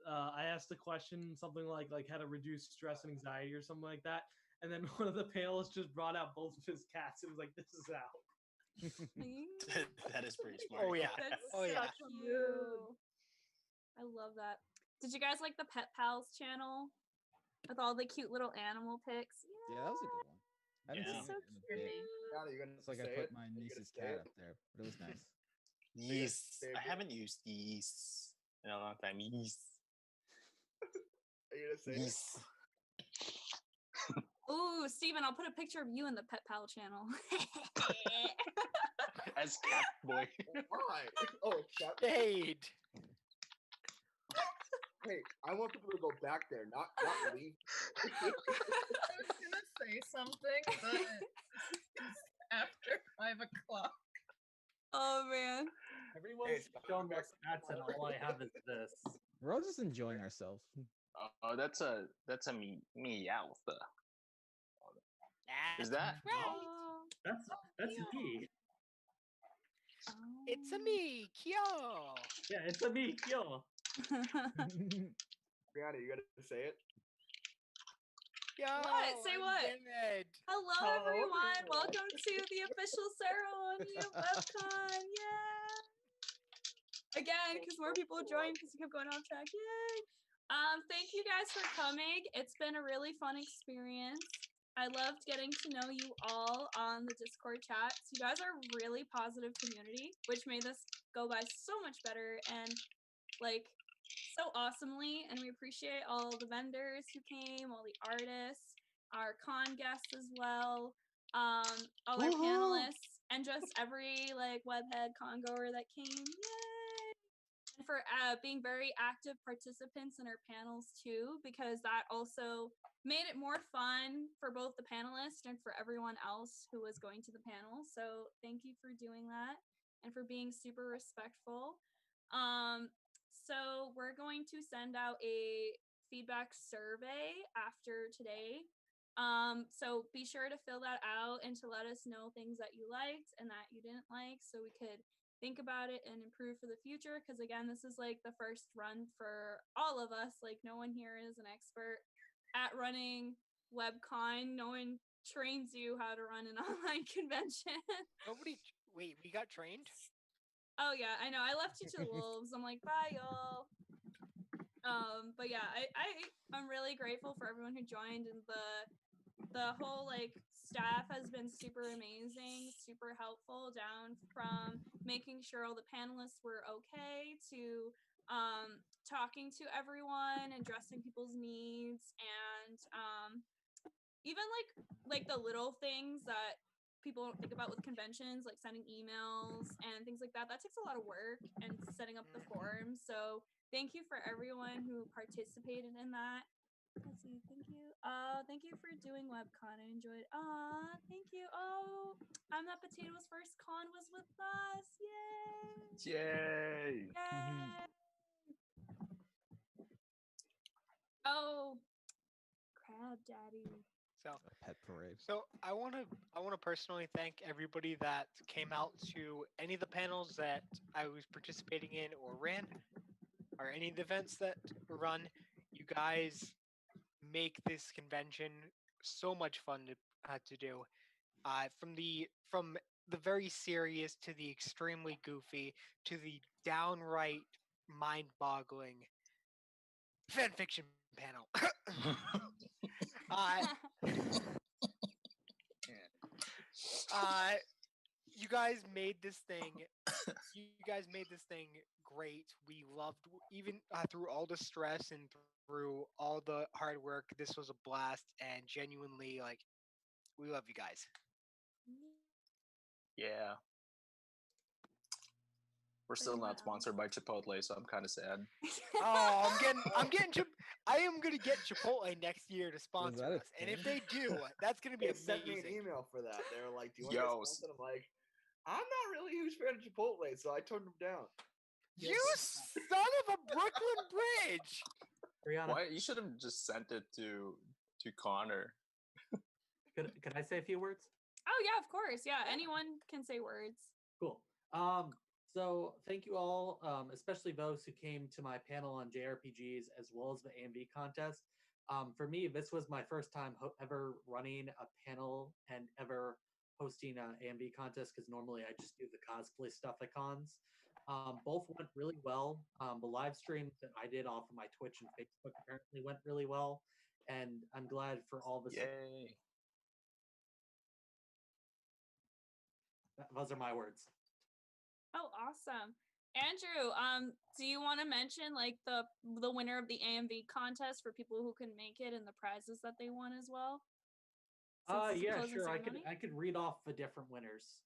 I asked a question something like how to reduce stress and anxiety or something like that, and then one of the panelists just brought out both of his cats. It was like, this is out. That is pretty smart. Oh yeah. That's Oh so yeah. cute. I love that. Did you guys like the Pet Pals channel with all the cute little animal pics? Yeah, that was a good one. I haven't Yeah. seen So it in a bit. cute. Now you're gonna It's like I say put it? my Are you gonna niece's say cat it? up there, but it was nice. Yes. Say it I again. haven't used yeast in a long time. Yeast. Are you gonna say it? Yeast. Ooh, Steven, I'll put a picture of you in the Pet Pal channel. As cat boy. Why? Oh, cat. Shade. Hey, I want people to go back there, not leave. I was gonna say something, but it's after 5 o'clock. Oh man. Everyone's Scott, shown their back- cats, and all I have is this. We're all just enjoying ourselves. Oh, that's a meowth. Is that? Oh. That's me. It's a me, Kyo. Yeah, it's a me, yo. Brianna, you gonna say it? Yo. What? Say I'm what? dead. Hello, Hello, everyone. everyone. Welcome to the official ceremony of WebCon. Yeah. Again, because more people joined because we kept going off track. Yay. Thank you guys for coming. It's been a really fun experience. I loved getting to know you all on the Discord chats. You guys are a really positive community, which made this go by so much better and like so awesomely. And we appreciate all the vendors who came, all the artists, our con guests as well, all our panelists, and just every like webhead con goer that came. Yay! and for being very active participants in our panels too, because that also made it more fun for both the panelists and for everyone else who was going to the panel. So thank you for doing that and for being super respectful. So we're going to send out a feedback survey after today. So be sure to fill that out and to let us know things that you liked and that you didn't like, so we could think about it and improve for the future. Because again, this is like the first run for all of us. Like, no one here is an expert at running WebCon. No one trains you how to run an online convention. Wait, we got trained? Oh yeah, I know. I left you to the wolves. I'm like, bye y'all. But yeah, I'm really grateful for everyone who joined, and the whole like staff has been super amazing, super helpful, down from making sure all the panelists were okay to talking to everyone and addressing people's needs, and even like the little things that people don't think about with conventions, like sending emails and things like that. That takes a lot of work, and setting up the forums. So thank you for everyone who participated in that. Let's see. Thank you for doing WebCon. I enjoyed. Thank you. Oh, I'm That Potato's first con was with us. Yay! Yay! Yay! Oh, Crab Daddy. So Pet parade. So I want to personally thank everybody that came out to any of the panels that I was participating in or ran, or any of the events that were run. You guys make this convention so much fun to do. From the very serious to the extremely goofy to the downright mind-boggling fan fiction panel. You guys made this thing. You guys made this thing great. We loved, even through all the stress and through all the hard work. This was a blast, and genuinely, like, we love you guys. Yeah. We're still not sponsored by Chipotle, so I'm kind of sad. Oh, I am gonna get Chipotle next year to sponsor us, and if they do, that's gonna be They sent me an amazing. email for that. They were like, "Do you want to get sponsored?" I'm like, "I'm not really a huge fan of Chipotle," so I turned them down. You son of a Brooklyn Bridge! Brianna, Why? You should have just sent it to Connor. could I say a few words? Oh yeah, of course. Yeah, anyone can say words. Cool. So thank you all, especially those who came to my panel on JRPGs as well as the AMV contest. For me, this was my first time ever running a panel and ever hosting an AMV contest, because normally I just do the cosplay stuff at cons. Both went really well. The live streams that I did off of my Twitch and Facebook apparently went really well, and I'm glad for all the. Yay! Those are my words. Oh, awesome. Andrew, do you want to mention like the winner of the AMV contest for people who can make it and the prizes that they won as well? Yeah, sure. I could read off the different winners.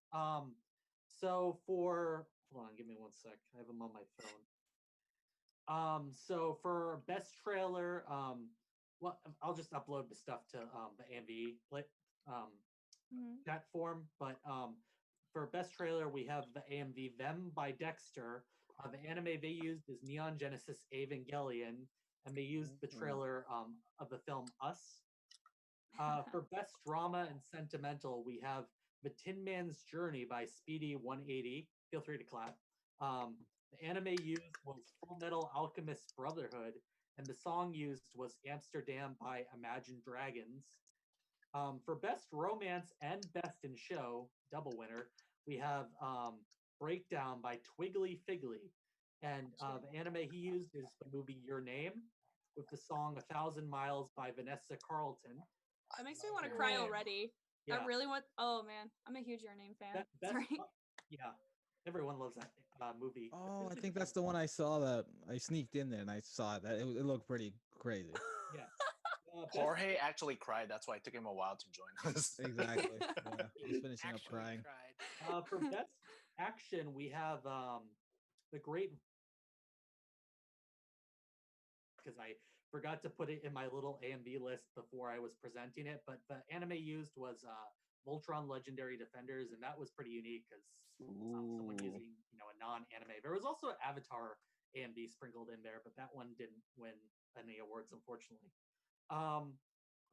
So for hold on, give me one sec. I have them on my phone. So for best trailer, well, I'll just upload the stuff to the AMV platform. But for best trailer, we have the AMV Them by Dexter. The anime they used is Neon Genesis Evangelion, and they used the trailer of the film Us. For best drama and sentimental, we have The Tin Man's Journey by Speedy 180. Feel free to clap. The anime used was Full Metal Alchemist Brotherhood, and the song used was Amsterdam by Imagine Dragons. For best romance and best in show, double winner, we have Breakdown by Twiggly Figgly. And the anime he used is the movie Your Name, with the song 1,000 Miles by Vanessa Carlton. That makes me want to cry already. Yeah. I really want. Oh man, I'm a huge Your Name fan. Sorry. Yeah, everyone loves that movie. Oh, I think that's the one I saw that I sneaked in there and I saw that. It looked pretty crazy. Yeah. Jorge actually cried. That's why it took him a while to join us. Exactly. Yeah, he was finishing up crying. For best action, we have the Great because I forgot to put it in my little AMV list before I was presenting it. But the anime used was Voltron Legendary Defenders, and that was pretty unique because someone using a non-anime. There was also Avatar AMV sprinkled in there, but that one didn't win any awards, unfortunately.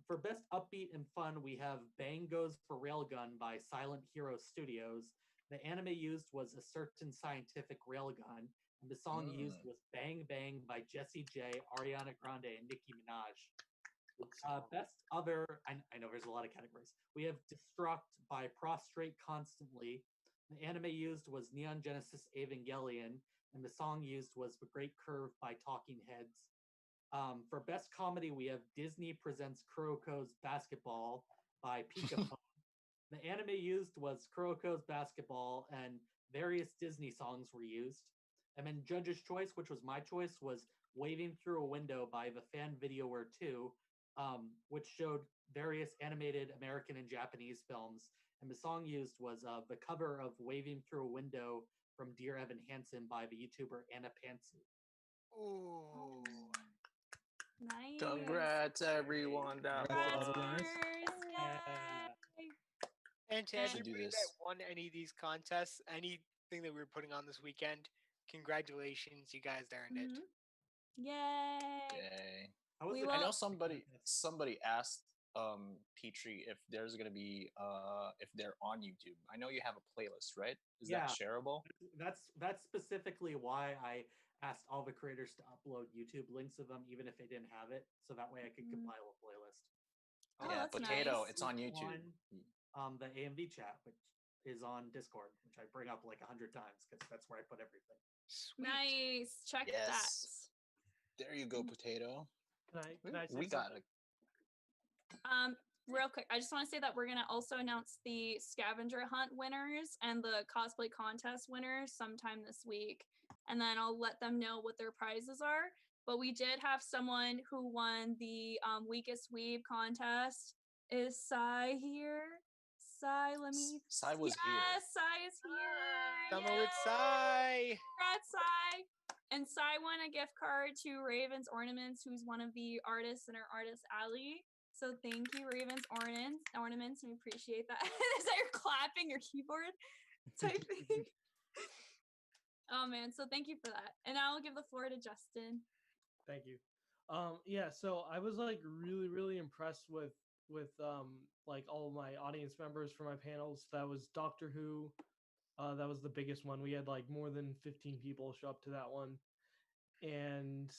For best upbeat and fun, we have Bang Goes for Railgun by Silent Hero Studios. The anime used was A Certain Scientific Railgun, and the song used was Bang Bang by Jessie J, Ariana Grande, and Nicki Minaj. Best other, I know there's a lot of categories. We have Destruct by Prostrate Constantly. The anime used was Neon Genesis Evangelion, and the song used was The Great Curve by Talking Heads. For best comedy, we have Disney Presents Kuroko's Basketball by Pikaphone. The anime used was Kuroko's Basketball, and various Disney songs were used. And then Judge's Choice, which was my choice, was Waving Through a Window by the Fan Videoware 2, which showed various animated American and Japanese films. And the song used was the cover of Waving Through a Window from Dear Evan Hansen by the YouTuber Anna Pantsu. Ooh. Nice. Congrats, everyone that won. And to We should do everybody this. that won any of these contests, anything that we were putting on this weekend, congratulations, you guys earned it. Yay! Yay. We I know will- somebody asked Petrie if there's gonna be if they're on YouTube. I know you have a playlist, right? Is that shareable? That's specifically why I asked all the creators to upload YouTube links of them, even if they didn't have it, so that way I could compile a playlist. Oh, Yeah, that's Potato, nice. it's on YouTube. The AMV chat, which is on Discord, which I bring up like 100 times because that's where I put everything. Nice. Check Yes. There you go, Potato. Can I say We got something? that. Real quick, I just want to say that we're gonna also announce the scavenger hunt winners and the cosplay contest winners sometime this week, and then I'll let them know what their prizes are. But we did have someone who won the weakest weeb contest. Is Sai here? Sai, let me. Sai was here. Yes, Sai is here. Summer with Yay! Sai. Congrats, Sai. And Sai won a gift card to Ravens Ornaments, who's one of the artists in our artist alley. So thank you, Ravens Ornaments. We appreciate that. Is that you're clapping your keyboard typing? Oh man, so thank you for that. And I'll give the floor to Justin. Thank you. Yeah, so I was like really impressed with like all of my audience members for my panels. That was Doctor Who. That was the biggest one. We had like more than 15 people show up to that one. And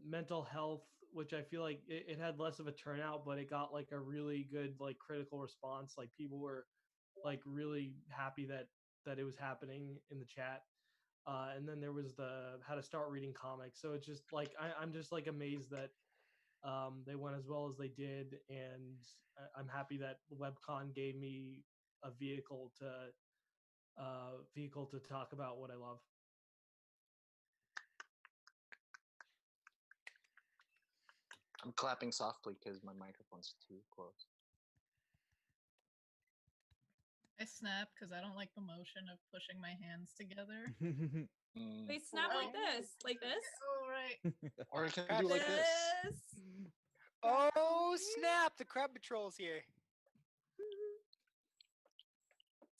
mental health, which I feel like it had less of a turnout, but it got like a really good like critical response. Like people were like really happy that it was happening in the chat. And then there was the how to start reading comics. So it's just like I'm just like amazed that they went as well as they did, and I'm happy that WebCon gave me a vehicle to talk about what I love. I'm clapping softly because my microphone's too close. I snap because I don't like the motion of pushing my hands together. They snap like this. Like this? Oh, right. Or can we do like this? Oh snap! The Crab Patrol's here.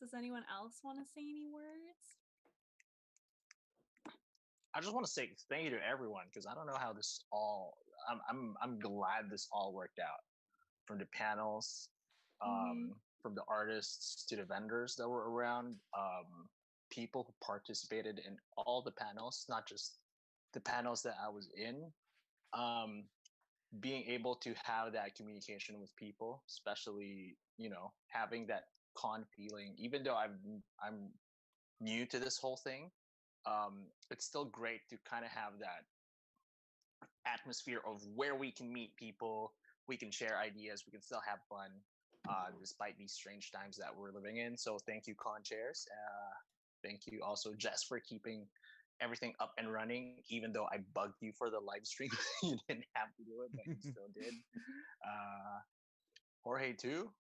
Does anyone else want to say any words? I just want to say thank you to everyone because I don't know how this all. I'm glad this all worked out. From the panels, from the artists to the vendors that were around, people who participated in all the panels, not just the panels that I was in. Being able to have that communication with people, especially having that con feeling, even though I'm new to this whole thing, it's still great to kind of have that atmosphere of where we can meet people, we can share ideas, we can still have fun, despite these strange times that we're living in. So thank you, Con Chairs. Thank you also, Jess, for keeping everything up and running, even though I bugged you for the live stream. You didn't have to do it, but you still did. Jorge too,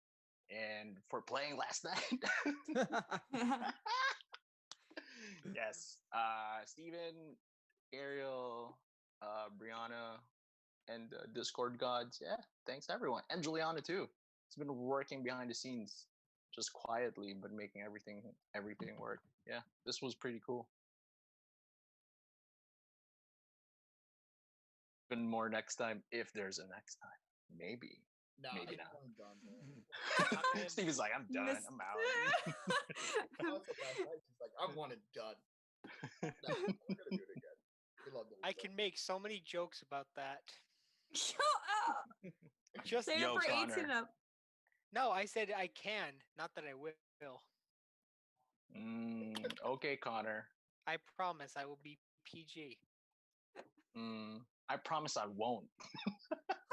and for playing last night. Yes. Steven, Ariel, Brianna, and Discord gods. Yeah, thanks everyone, and Juliana too. It's been working behind the scenes, just quietly, but making everything work. Yeah, this was pretty cool. Even more next time, if there's a next time. Maybe. No, Maybe I'm not. done, man. Steve is like, I'm done. Miss- I'm out. I was last night, she's like, I want it done. No, we're gonna do it again. We love it. I can make so many jokes about that. Shut up. Just Save it Yo, for 18 Connor. and up. no, I said I can, not that I will. Okay, Connor. I promise I will be PG. I promise I won't.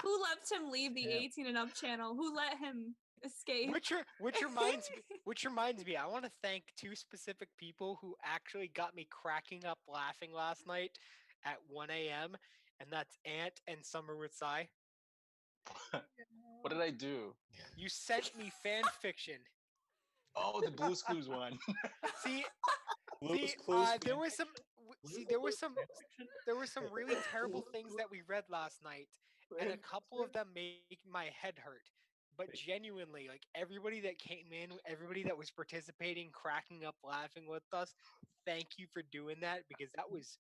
Who left him leave the Yeah. 18 and up channel? Who let him escape? Which reminds me, I want to thank two specific people who actually got me cracking up laughing last night at 1 a.m. and that's Ant and Summer with Sai. What did I do? You sent me fan fiction. Oh, the Blue's Clues one. See, Blue's see, Clues there fan was some. See, there were some really terrible things that we read last night, and a couple of them made my head hurt. But genuinely, like everybody that came in, everybody that was participating, cracking up, laughing with us, thank you for doing that because that was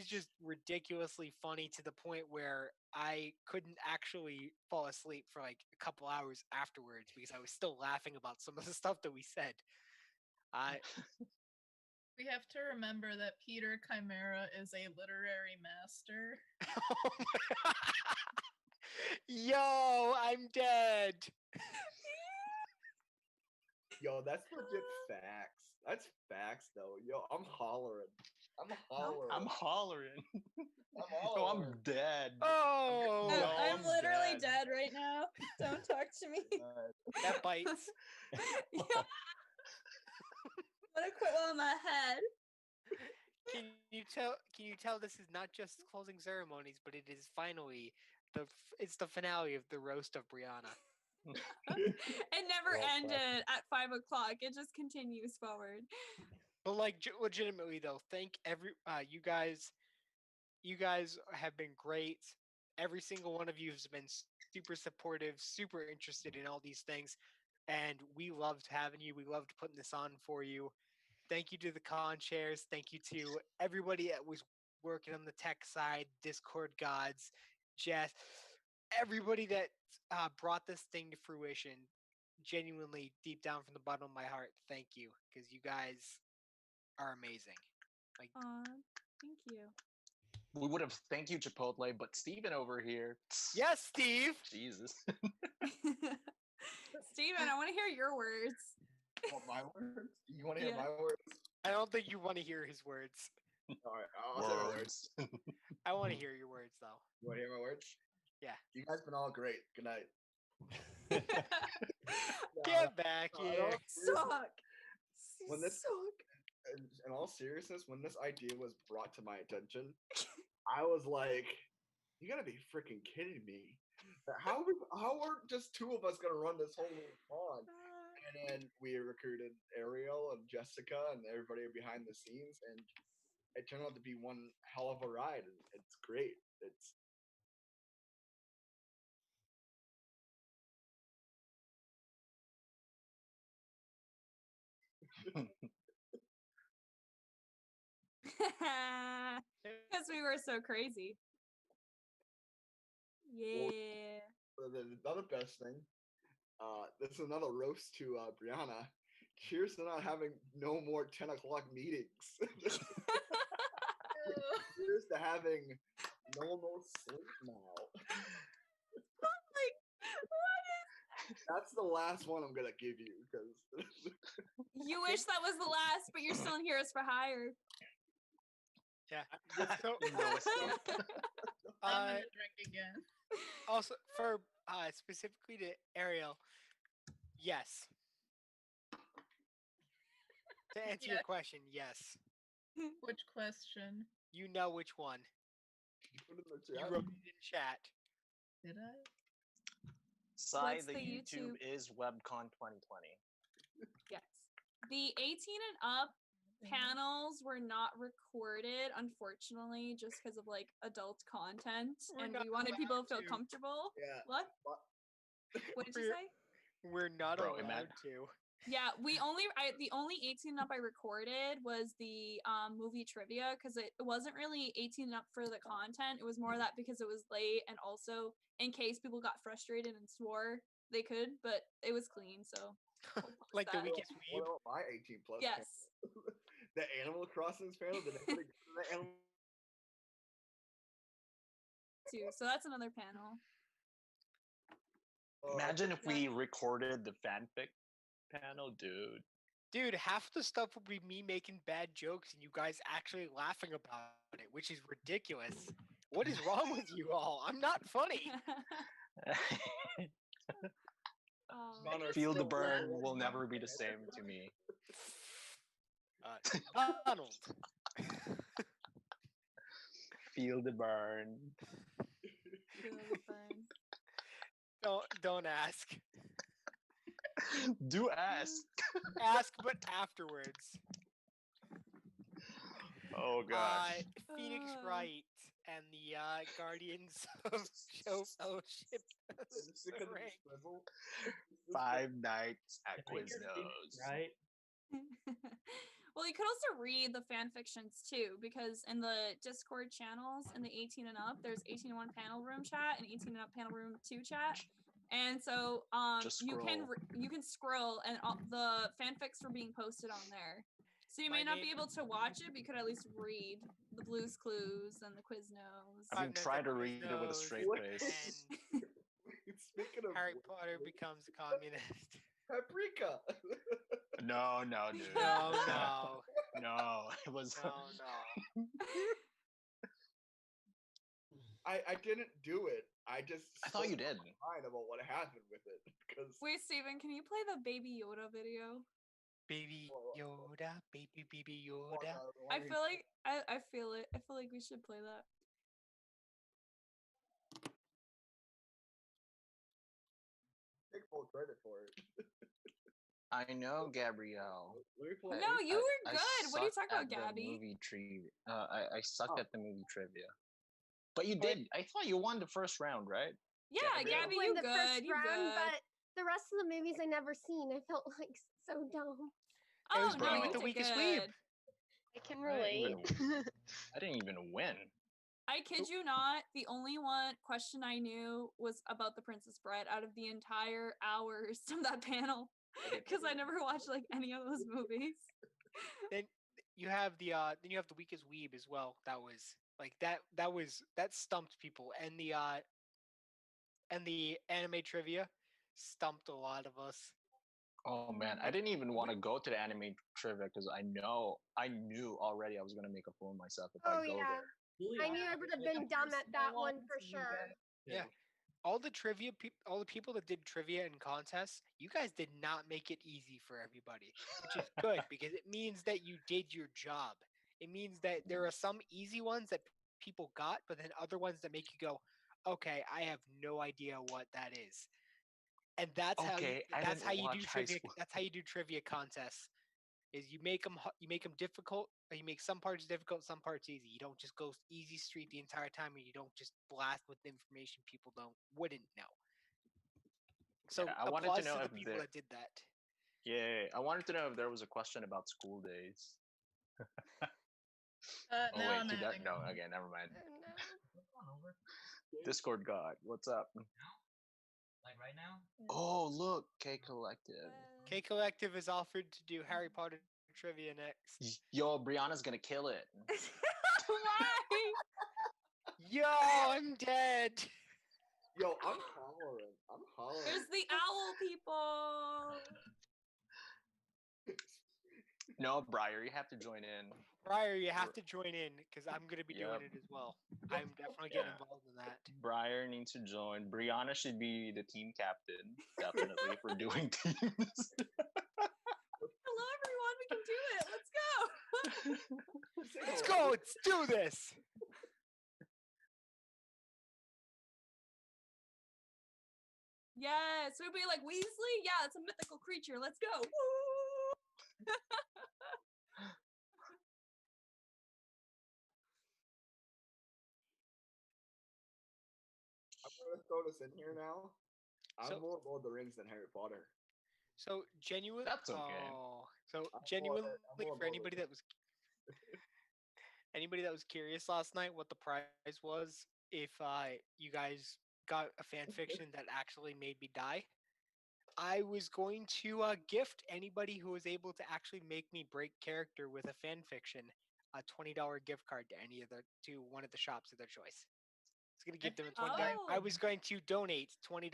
just ridiculously funny to the point where I couldn't actually fall asleep for like a couple hours afterwards because I was still laughing about some of the stuff that we said. We have to remember that Peter Chimera is a literary master. Yo, I'm dead. Yo, that's legit facts. That's facts, though. Yo, I'm hollering. I'm hollering. I'm hollering. I'm Oh, I'm hollering. dead. Oh, No, I'm I'm literally dead. dead right now. Don't talk to me. that bites. Yeah. I'm gonna quit while I'm ahead. Can you tell this is not just closing ceremonies, but it is finally it's the finale of the roast of Brianna. It never Well, ended at 5 o'clock. It just continues forward. But like legitimately though, thank you guys. You guys have been great. Every single one of you has been super supportive, super interested in all these things, and we loved having you. We loved putting this on for you. Thank you to the con chairs. Thank you to everybody that was working on the tech side, Discord gods, Jess, everybody that brought this thing to fruition. Genuinely, deep down from the bottom of my heart, thank you because you guys are amazing. Like, Aw, thank you. We would have thank you Chipotle, but Steven over here. yes, Steve. Jesus. Steven, I want to hear your words. Want my words? You want to hear Yeah. my words? I don't think you want to hear his words. All right, I'll say my words. I want to hear your words though. You want to hear my words? Yeah. You guys been all great. Good night. Get back here. Suck. When this- Suck. In all seriousness, when this idea was brought to my attention, I was like, "You gotta be freaking kidding me! How are just two of us gonna run this whole little pond?" And then we recruited Ariel and Jessica and everybody behind the scenes, and it turned out to be one hell of a ride. And it's great. It's Because we were so crazy. Yeah. the other best thing. This is another roast to Brianna. Cheers to not having no more 10 o'clock meetings. Cheers to having normal sleep now. Like, what is That's the last one I'm gonna give you because You wish that was the last, but you're still in Heroes for Hire. Yeah. So, I'm gonna drink again. also for specifically to Ariel, yes. To answer your Yes. question, yes. Which question? You know which one. put in the You chat. wrote it in chat. Did I? Sai, What's the the YouTube YouTube? is WebCon 2020. Yes. The 18 and up panels were not recorded, unfortunately, just because of like adult content, We're and not we wanted people to allowed feel to. comfortable. Yeah. What? What did you We're- say? We're not Bro, allowed to. Yeah, the only 18 and up I recorded was the movie trivia because it wasn't really 18 and up for the content. It was more that because it was late and also in case people got frustrated and swore they could, but it was clean, so Like the that. weakest What weeb. about my 18 plus? Yes. The Animal Crossing panel. Did anybody go to the Animal? Too. So that's another panel. Imagine if we recorded the fanfic panel, dude. Dude, half the stuff will be me making bad jokes and you guys actually laughing about it, which is ridiculous. What is wrong with you all? I'm not funny. Oh. Feel the burn will never be the same to me. Donald. Feel the burn. Don't ask. Do ask. Ask, but afterwards. Oh gosh. Phoenix Wright and the Guardians of Show Fellowship. Five Nights at Quiznos. Right? Well, you could also read the fan fictions too, because in the Discord channels in the 18 and up, there's 18 and 1 panel room chat and 18 and up panel room 2 chat. And so Just you can scroll. you can scroll and all the fanfics are being posted on there. So you may not be able to watch it, but you could at least read the Blue's Clues and the Quiznos. I mean, try to read it with a straight face. Speaking of Harry Potter becomes a communist. Paprika. No, dude. No. No, it was. No. I didn't do it. I thought you did. Fine about what happened with it because Wait, Steven, can you play the Baby Yoda video? Baby Yoda, baby Yoda. I feel like I feel it. I feel like we should play that. take full credit for it. I know, Gabrielle. No, you were good. What are you suck talking about, at the Gabby? Movie trivia. I sucked at the movie trivia. But you did. I thought you won the first round, right? Yeah, did Gabby, win you the good. first You round, good. but the rest of the movies I never seen. I felt like so dumb. Oh was no, me you with the did weakest good. weeb. I can I relate. didn't even win. I kid you not. The only one question I knew was about the Princess Bride out of the entire hours of that panel, because I never watched like any of those movies. Then you have the weakest weeb as well. That was like that stumped people, and the anime trivia stumped a lot of us. Oh man, I didn't even want to go to the anime trivia because I knew already I was gonna make a fool of myself if Oh I go yeah. there. I knew I would have been dumb at that one for sure. Yeah. All the all the people that did trivia and contests, you guys did not make it easy for everybody, which is good because it means that you did your job. It means that there are some easy ones that people got, but then other ones that make you go, "Okay, I have no idea what that is." And that's Okay, I that's how didn't you do watch high trivia. school. That's how you do trivia contests. Is you make them difficult, or you make some parts difficult, some parts easy. You don't just go easy street the entire time, and you don't just blast with information people wouldn't know. So Yeah, I wanted to applause know the if people there- that did that. Yeah, I wanted to know if there was a question about school days. Oh No, wait, no, no, okay, never mind. Oh, Discord God, what's up? Like right now? Oh look, K Collective. K Collective is offered to do Harry Potter trivia next. Yo, Brianna's gonna kill it. Why? Yo, I'm dead. Yo, I'm hollering. There's the owl people. No, Briar, you have to join in. Briar, you have to join in because I'm gonna be doing Yep. it as well. I'm definitely getting Yeah. involved in that. Briar needs to join. Brianna should be the team captain, definitely, if we're doing teams. Hello, everyone. We can do it. Let's go. Let's go. Let's do this. Yes, we'd be like Weasley. Yeah, it's a mythical creature. Let's go. Woo! gonna throw this in here now. I'm So- more Lord of the Rings than Harry Potter. So genuine. That's okay. Oh, so I'm more genuinely I'm more for Lord of anybody the that was anybody that was curious last night, what the prize was if you guys got a fan fiction that actually made me die. I was going to gift anybody who was able to actually make me break character with a fan fiction a $20 gift card to one of the shops of their choice. I was going to give them a $20. I Oh. was going to donate $20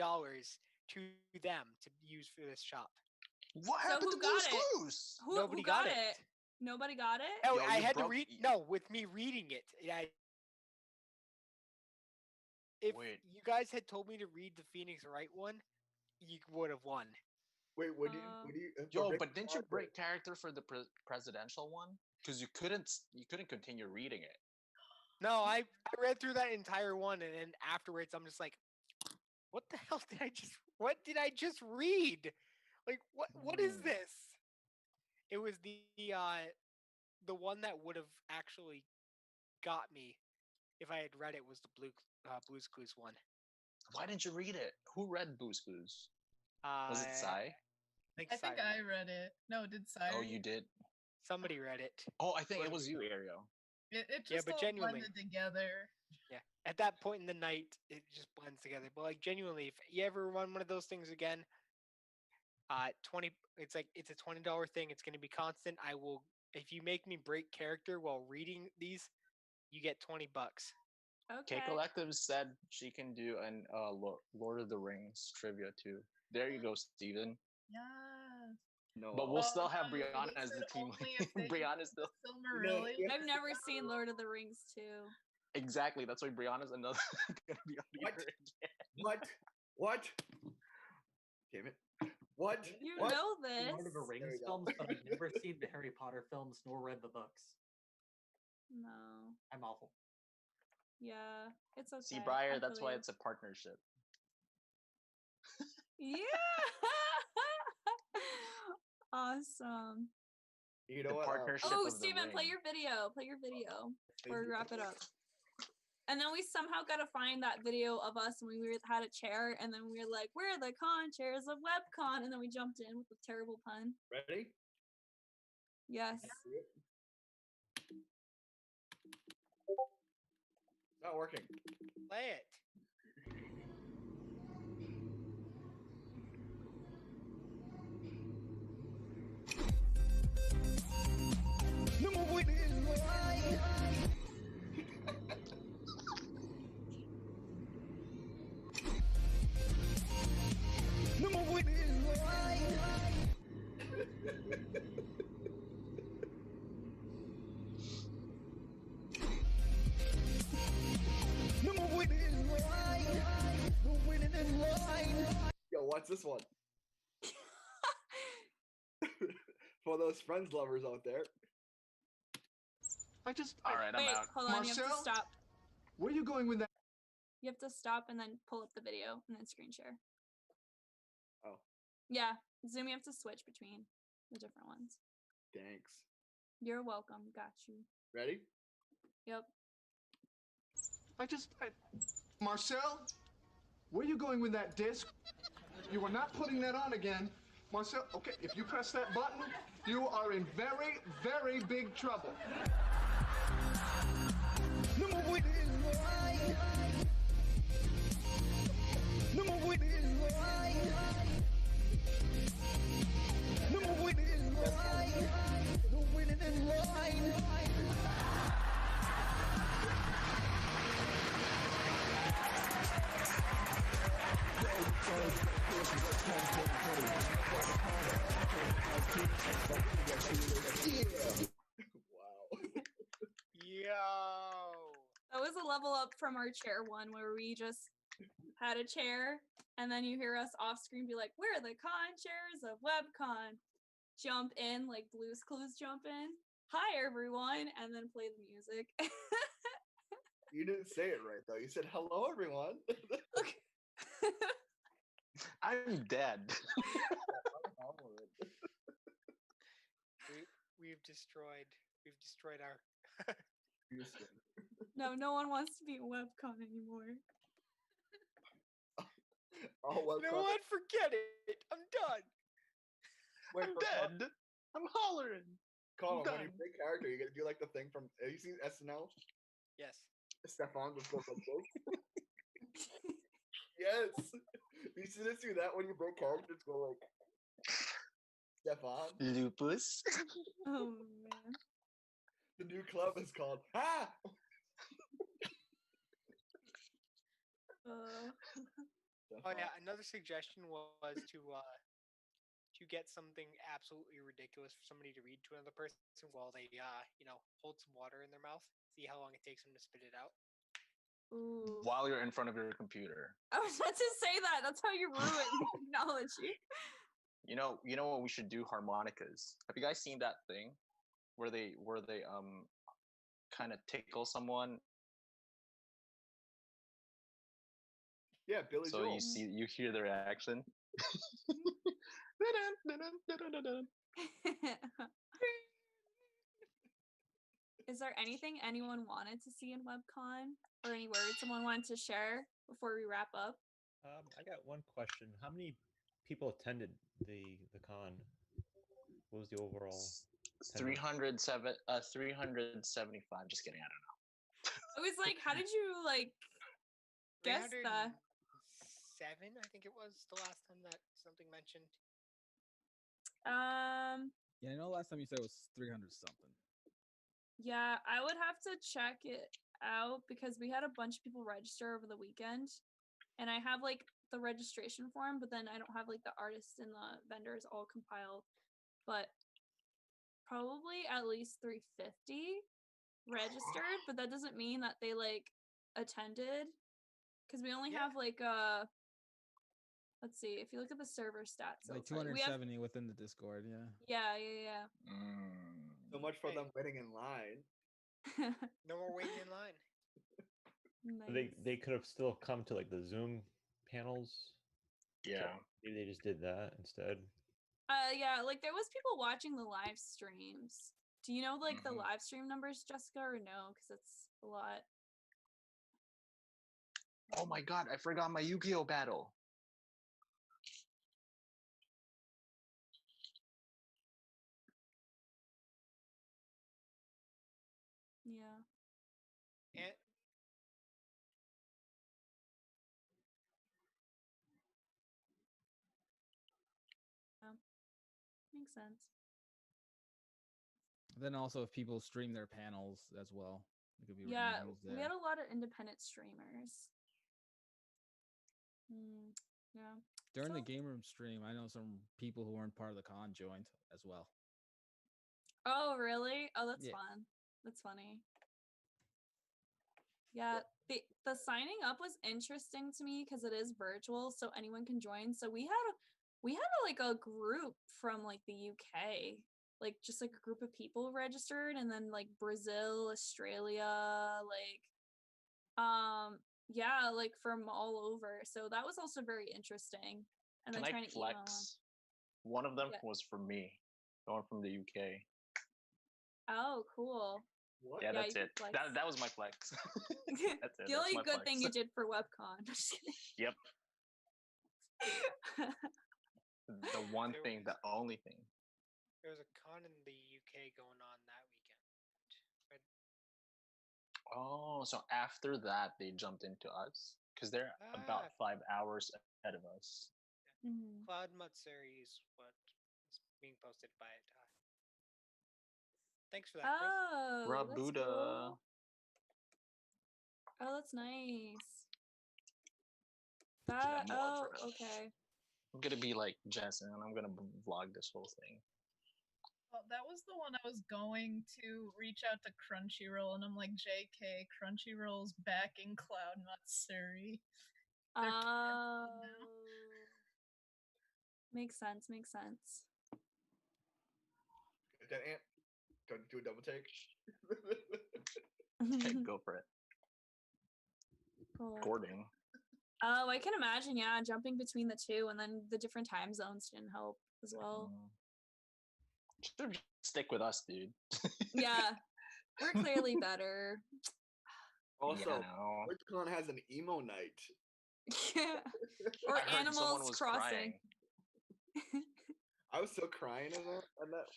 to them to use for this shop. What So happened who to got Blue's it? Clues? Who Nobody got got it? it. Nobody got it. No, Yo, I you had to broke- read. No, with me reading it. If Wait. you guys had told me to read the Phoenix Wright one, you would have won. Wait, Uh, would you? Yo, break but didn't you character- break character for the presidential one? Because you couldn't continue reading it. No, I read through that entire one, and then afterwards, I'm just like, what the hell did I just? What did I just read? Like, what is this? It was the one that would have actually got me if I had read it was the Blue's Clues one. Why didn't you read it? Who read Blue's Clues? Was it Sai? I think I read it. No, did Sai? Oh, read you it? did. Somebody read it. Oh, I think it was you, Ariel. It Yeah, just but all genuinely. blended together. Yeah, at that point in the night, it just blends together. But like genuinely, if you ever run one of those things again, 20. It's a $20 thing. It's going to be constant. I will. If you make me break character while reading these, you get $20. Okay. K Collective said she can do an Lord of the Rings trivia too. There you go, Steven. Yes. No. But we'll still have no, Brianna they as the said team. only if they Brianna's still Silmarillion. I've never seen Lord of the Rings 2. exactly. That's why Brianna's another gonna be on What? here again. What? Damn it! What? You What? know Lord this. of the Rings we go. films, but I've never seen the Harry Potter films nor read the books. No. I'm awful. Yeah, it's okay. See, Briar, I that's feel why you. it's a partnership. Yeah. Awesome. You The know what? partnership Oh, of the Steven, play ring. your video. Play your video before we Thank you. wrap it up. And then we somehow got to find that video of us when we had a chair, and then we were like, "We're the con chairs of WebCon," and then we jumped in with a terrible pun. Ready? Yes. It's not working. Play it. Number one is right. Number one is right. Number one is right. We're winning in line. Yo, what's this one? For those Friends lovers out there. I just. All right, Wait, I'm out. hold on. You have to Marcel? stop. Where are you going with that? You have to stop and then pull up the video and then screen share. Oh, Yeah, Zoom. You have to switch between the different ones. thanks. You're welcome. Got you. Ready? Yep. Marcel? Where are you going with that disc? You are not putting that on again. Marcel, okay, if you press that button, you are in very, very big trouble. Number one is right. Number one is right. Number one is right. The winning in line. Wow. Yo. That was a level up from our chair one where we just had a chair and then you hear us off screen be like, "We're the con chairs of WebCon." Jump in like Blue's Clues jump in. Hi everyone, and then play the music. You didn't say it right though. You said hello, everyone. I'm dead. We've destroyed our. No, no one wants to be in WebCon anymore. Oh, well, You know what? Forget it. I'm done. Wait, I'm for Colin- dead. I'm hollering. Colin, when you done. play character, you gotta do like the thing from. Have you seen SNL? Yes. Stefan just goes like this. Yes. You should just do that when you break characters. Go like Stefan. Lupus. Oh man. The new club is called Ah. Oh yeah, another suggestion was to get something absolutely ridiculous for somebody to read to another person while they hold some water in their mouth. See how long it takes them to spit it out. Ooh. While you're in front of your computer. I was about to say that. That's how you ruin technology. You know what we should do? Harmonicas. Have you guys seen that thing where they kind of tickle someone? Yeah, Billy So Joel. you hear the reaction. Is there anything anyone wanted to see in WebCon, or any words someone wanted to share before we wrap up? I got one question. How many people attended the con? What was the overall? 375. Just kidding. I don't know. I was like, how did you guess that? 7, I think it was the last time that something mentioned. Yeah, I know last time you said it was 300 something. Yeah, I would have to check it out because we had a bunch of people register over the weekend, and I have the registration form, but then I don't have the artists and the vendors all compiled. But probably at least 350 registered, but that doesn't mean that they attended, because we only have let's see, if you look at the server stats, Like it'll tell you. We have 270 within the Discord, yeah. yeah. So much for them waiting in line. No more waiting in line. They could have still come to the Zoom panels. Yeah. Maybe they just did that instead. Yeah, there was people watching the live streams. Do you know the live stream numbers, Jessica, or no? Because it's a lot. Oh my god, I forgot my Yu-Gi-Oh battle. Yeah. And Makes sense. Then also if people stream their panels as well, it could be Yeah, randoms we there. had a lot of independent streamers. Yeah. During the game room stream, I know some people who weren't part of the con joined as well. Oh, really? Oh, that's Yeah. fun. That's funny. Yeah, the signing up was interesting to me because it is virtual, so anyone can join. So we had a group from the UK, just a group of people registered, and then Brazil, Australia, from all over. So that was also very interesting. And Can then I trying to email them. flex? One of them Yeah. was for me, the one from the UK. Oh, cool. What? Yeah, that's you it. can That flex. was my flex. That's it. The only that's my good thing flex. you did for WebCon. I'm just kidding. Yep. The one thing, the only thing. there was a con in the UK going on that weekend. Oh, so after that they jumped into us because they're about 5 hours ahead of us. Cloud Matsuri is what is being posted by it. Thanks for that, Chris. Oh, that's Rabuda. cool. Oh, that's nice. That. more Oh, for it. okay. I'm gonna be like Jensen, and I'm gonna vlog this whole thing. Well, that was the one I was going to reach out to Crunchyroll, and I'm like, JK, Crunchyroll's backing Cloud Matsuri. Oh. Makes sense. Makes sense. That ant. Go do a double take. Okay, go for it. Cool. Recording. Oh, I can imagine. Yeah, jumping between the two, and then the different time zones didn't help as well. Should stick with us, dude. Yeah, we're clearly better. Also, Yeah, no. WizardCon has an emo night Yeah. Or I heard someone Animals was Crossing. crying. I was still crying in that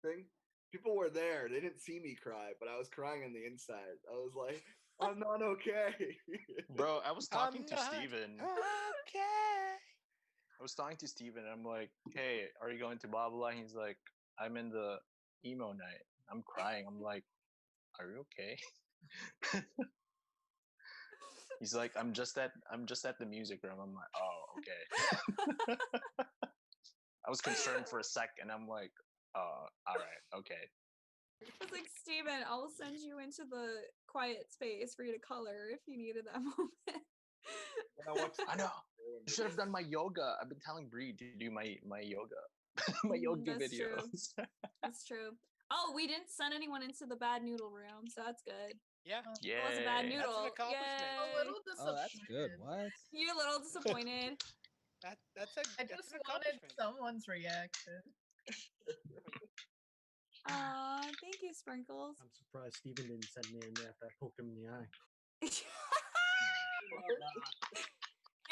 thing. People were there. They didn't see me cry, but I was crying on the inside. I was like, I'm not okay. Bro, I was talking to not Steven. Okay. I was talking to Steven and I'm like, hey, are you going to blah blah? He's like, I'm in the emo night. I'm crying. I'm like, are you okay? He's like, I'm just at the music room. I'm like, oh, okay. I was concerned for a sec and I'm like, all right, okay. It's like, Steven, I'll send you into the quiet space for you to color if you needed that moment. I know. You should have done my yoga. I've been telling Bree to do my yoga. My yoga That's true. videos. That's true. Oh, we didn't send anyone into the bad noodle room, so that's good. Yeah. It was a bad Yeah. noodle. That's an accomplishment. A little Oh, that's good. What? You're a little disappointed. That's I just wanted someone's reaction. Aw, thank you, Sprinkles. I'm surprised Steven didn't send me in there after I poked him in the eye.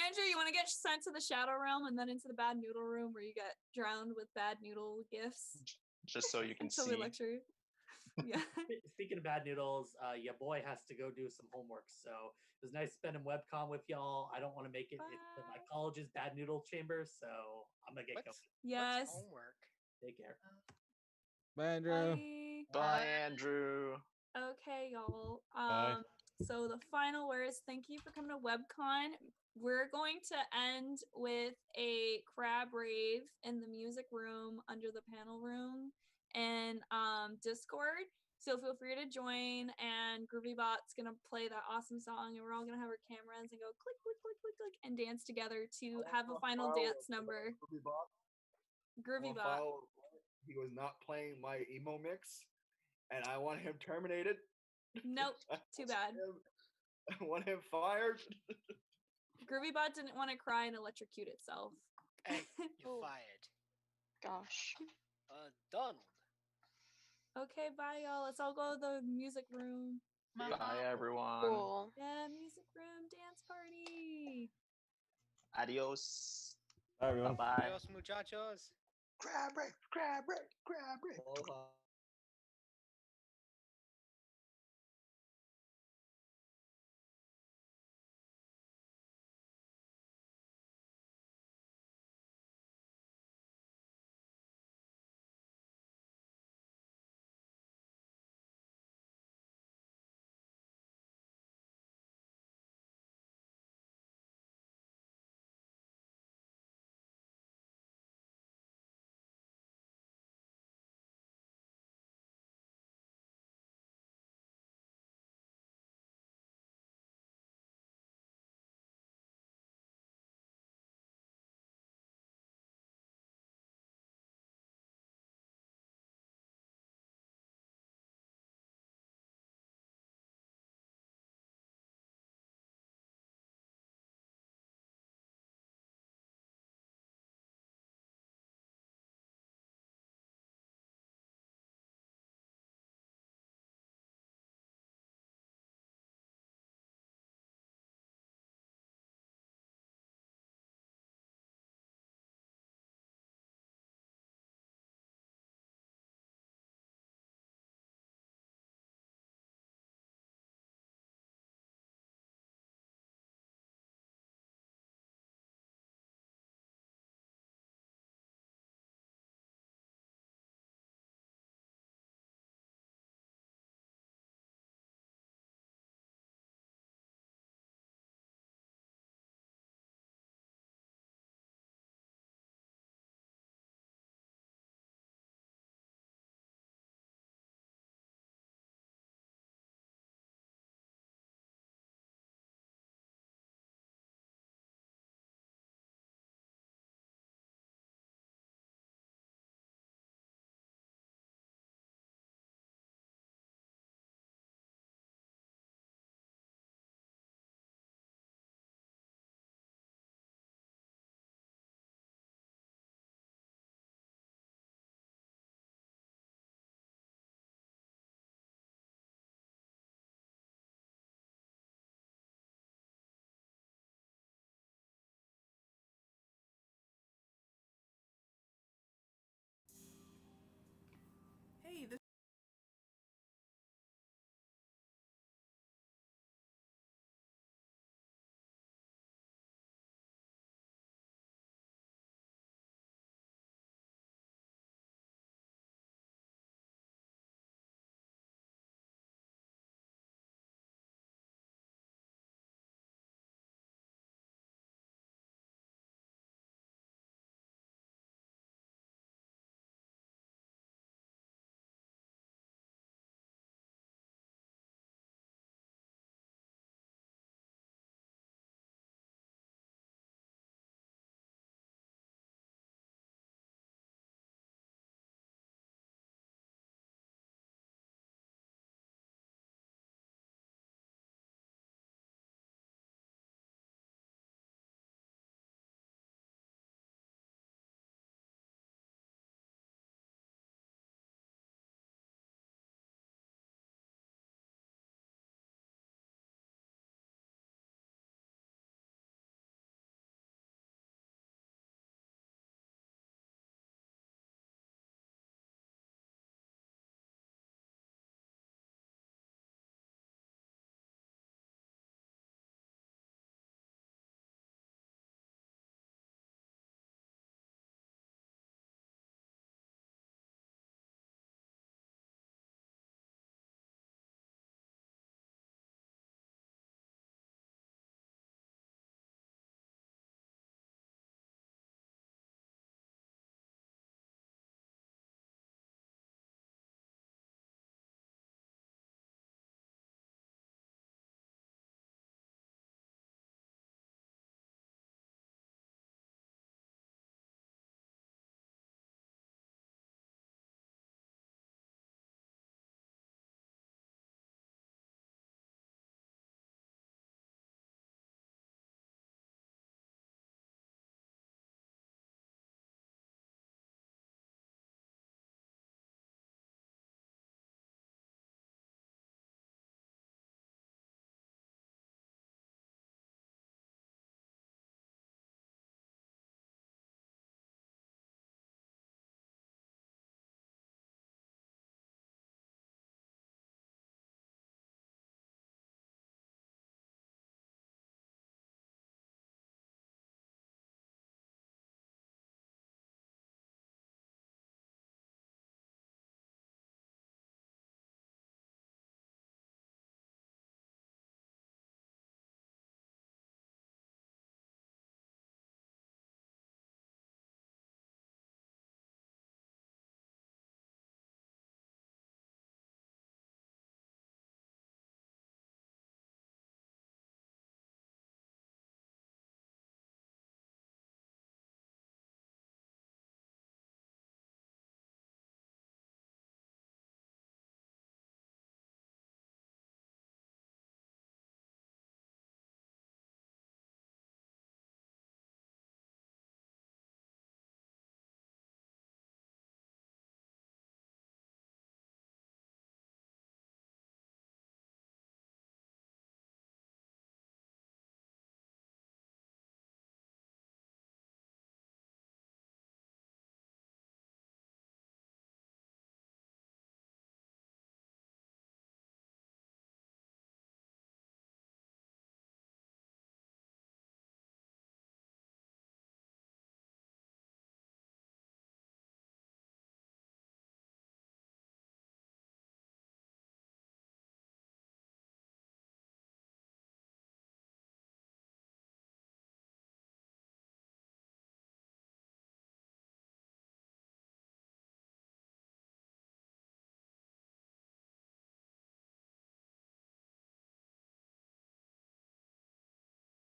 Andrew, you want to get sent to the Shadow Realm and then into the bad noodle room where you get drowned with bad noodle gifts? Just so you can Until see. we lecture. Yeah. Speaking of bad noodles, your boy has to go do some homework. So it was nice spending webcom with y'all. I don't want to make it into my college's bad noodle chamber, so I'm gonna get going. Yes. Homework. Take care. Bye, Andrew. Bye, Andrew. Okay, y'all. Bye. So the final words. Thank you for coming to WebCon. We're going to end with a crab rave in the music room under the panel room and Discord. So feel free to join, and GroovyBot's gonna play that awesome song, and we're all gonna have our cameras and go click, click, click, click, click, and dance together to have a final dance number. GroovyBot. He was not playing my emo mix, and I want him terminated. Nope, too bad. I want him fired. GroovyBot didn't want to cry and electrocute itself. Hey, you're fired. Gosh. Donald. Okay, bye, y'all. Let's all go to the music room. Bye, everyone. Cool. Yeah, music room dance party. Adios. Bye, everyone. Bye. Adios, muchachos. Crab break, crab break, crab break. Aloha.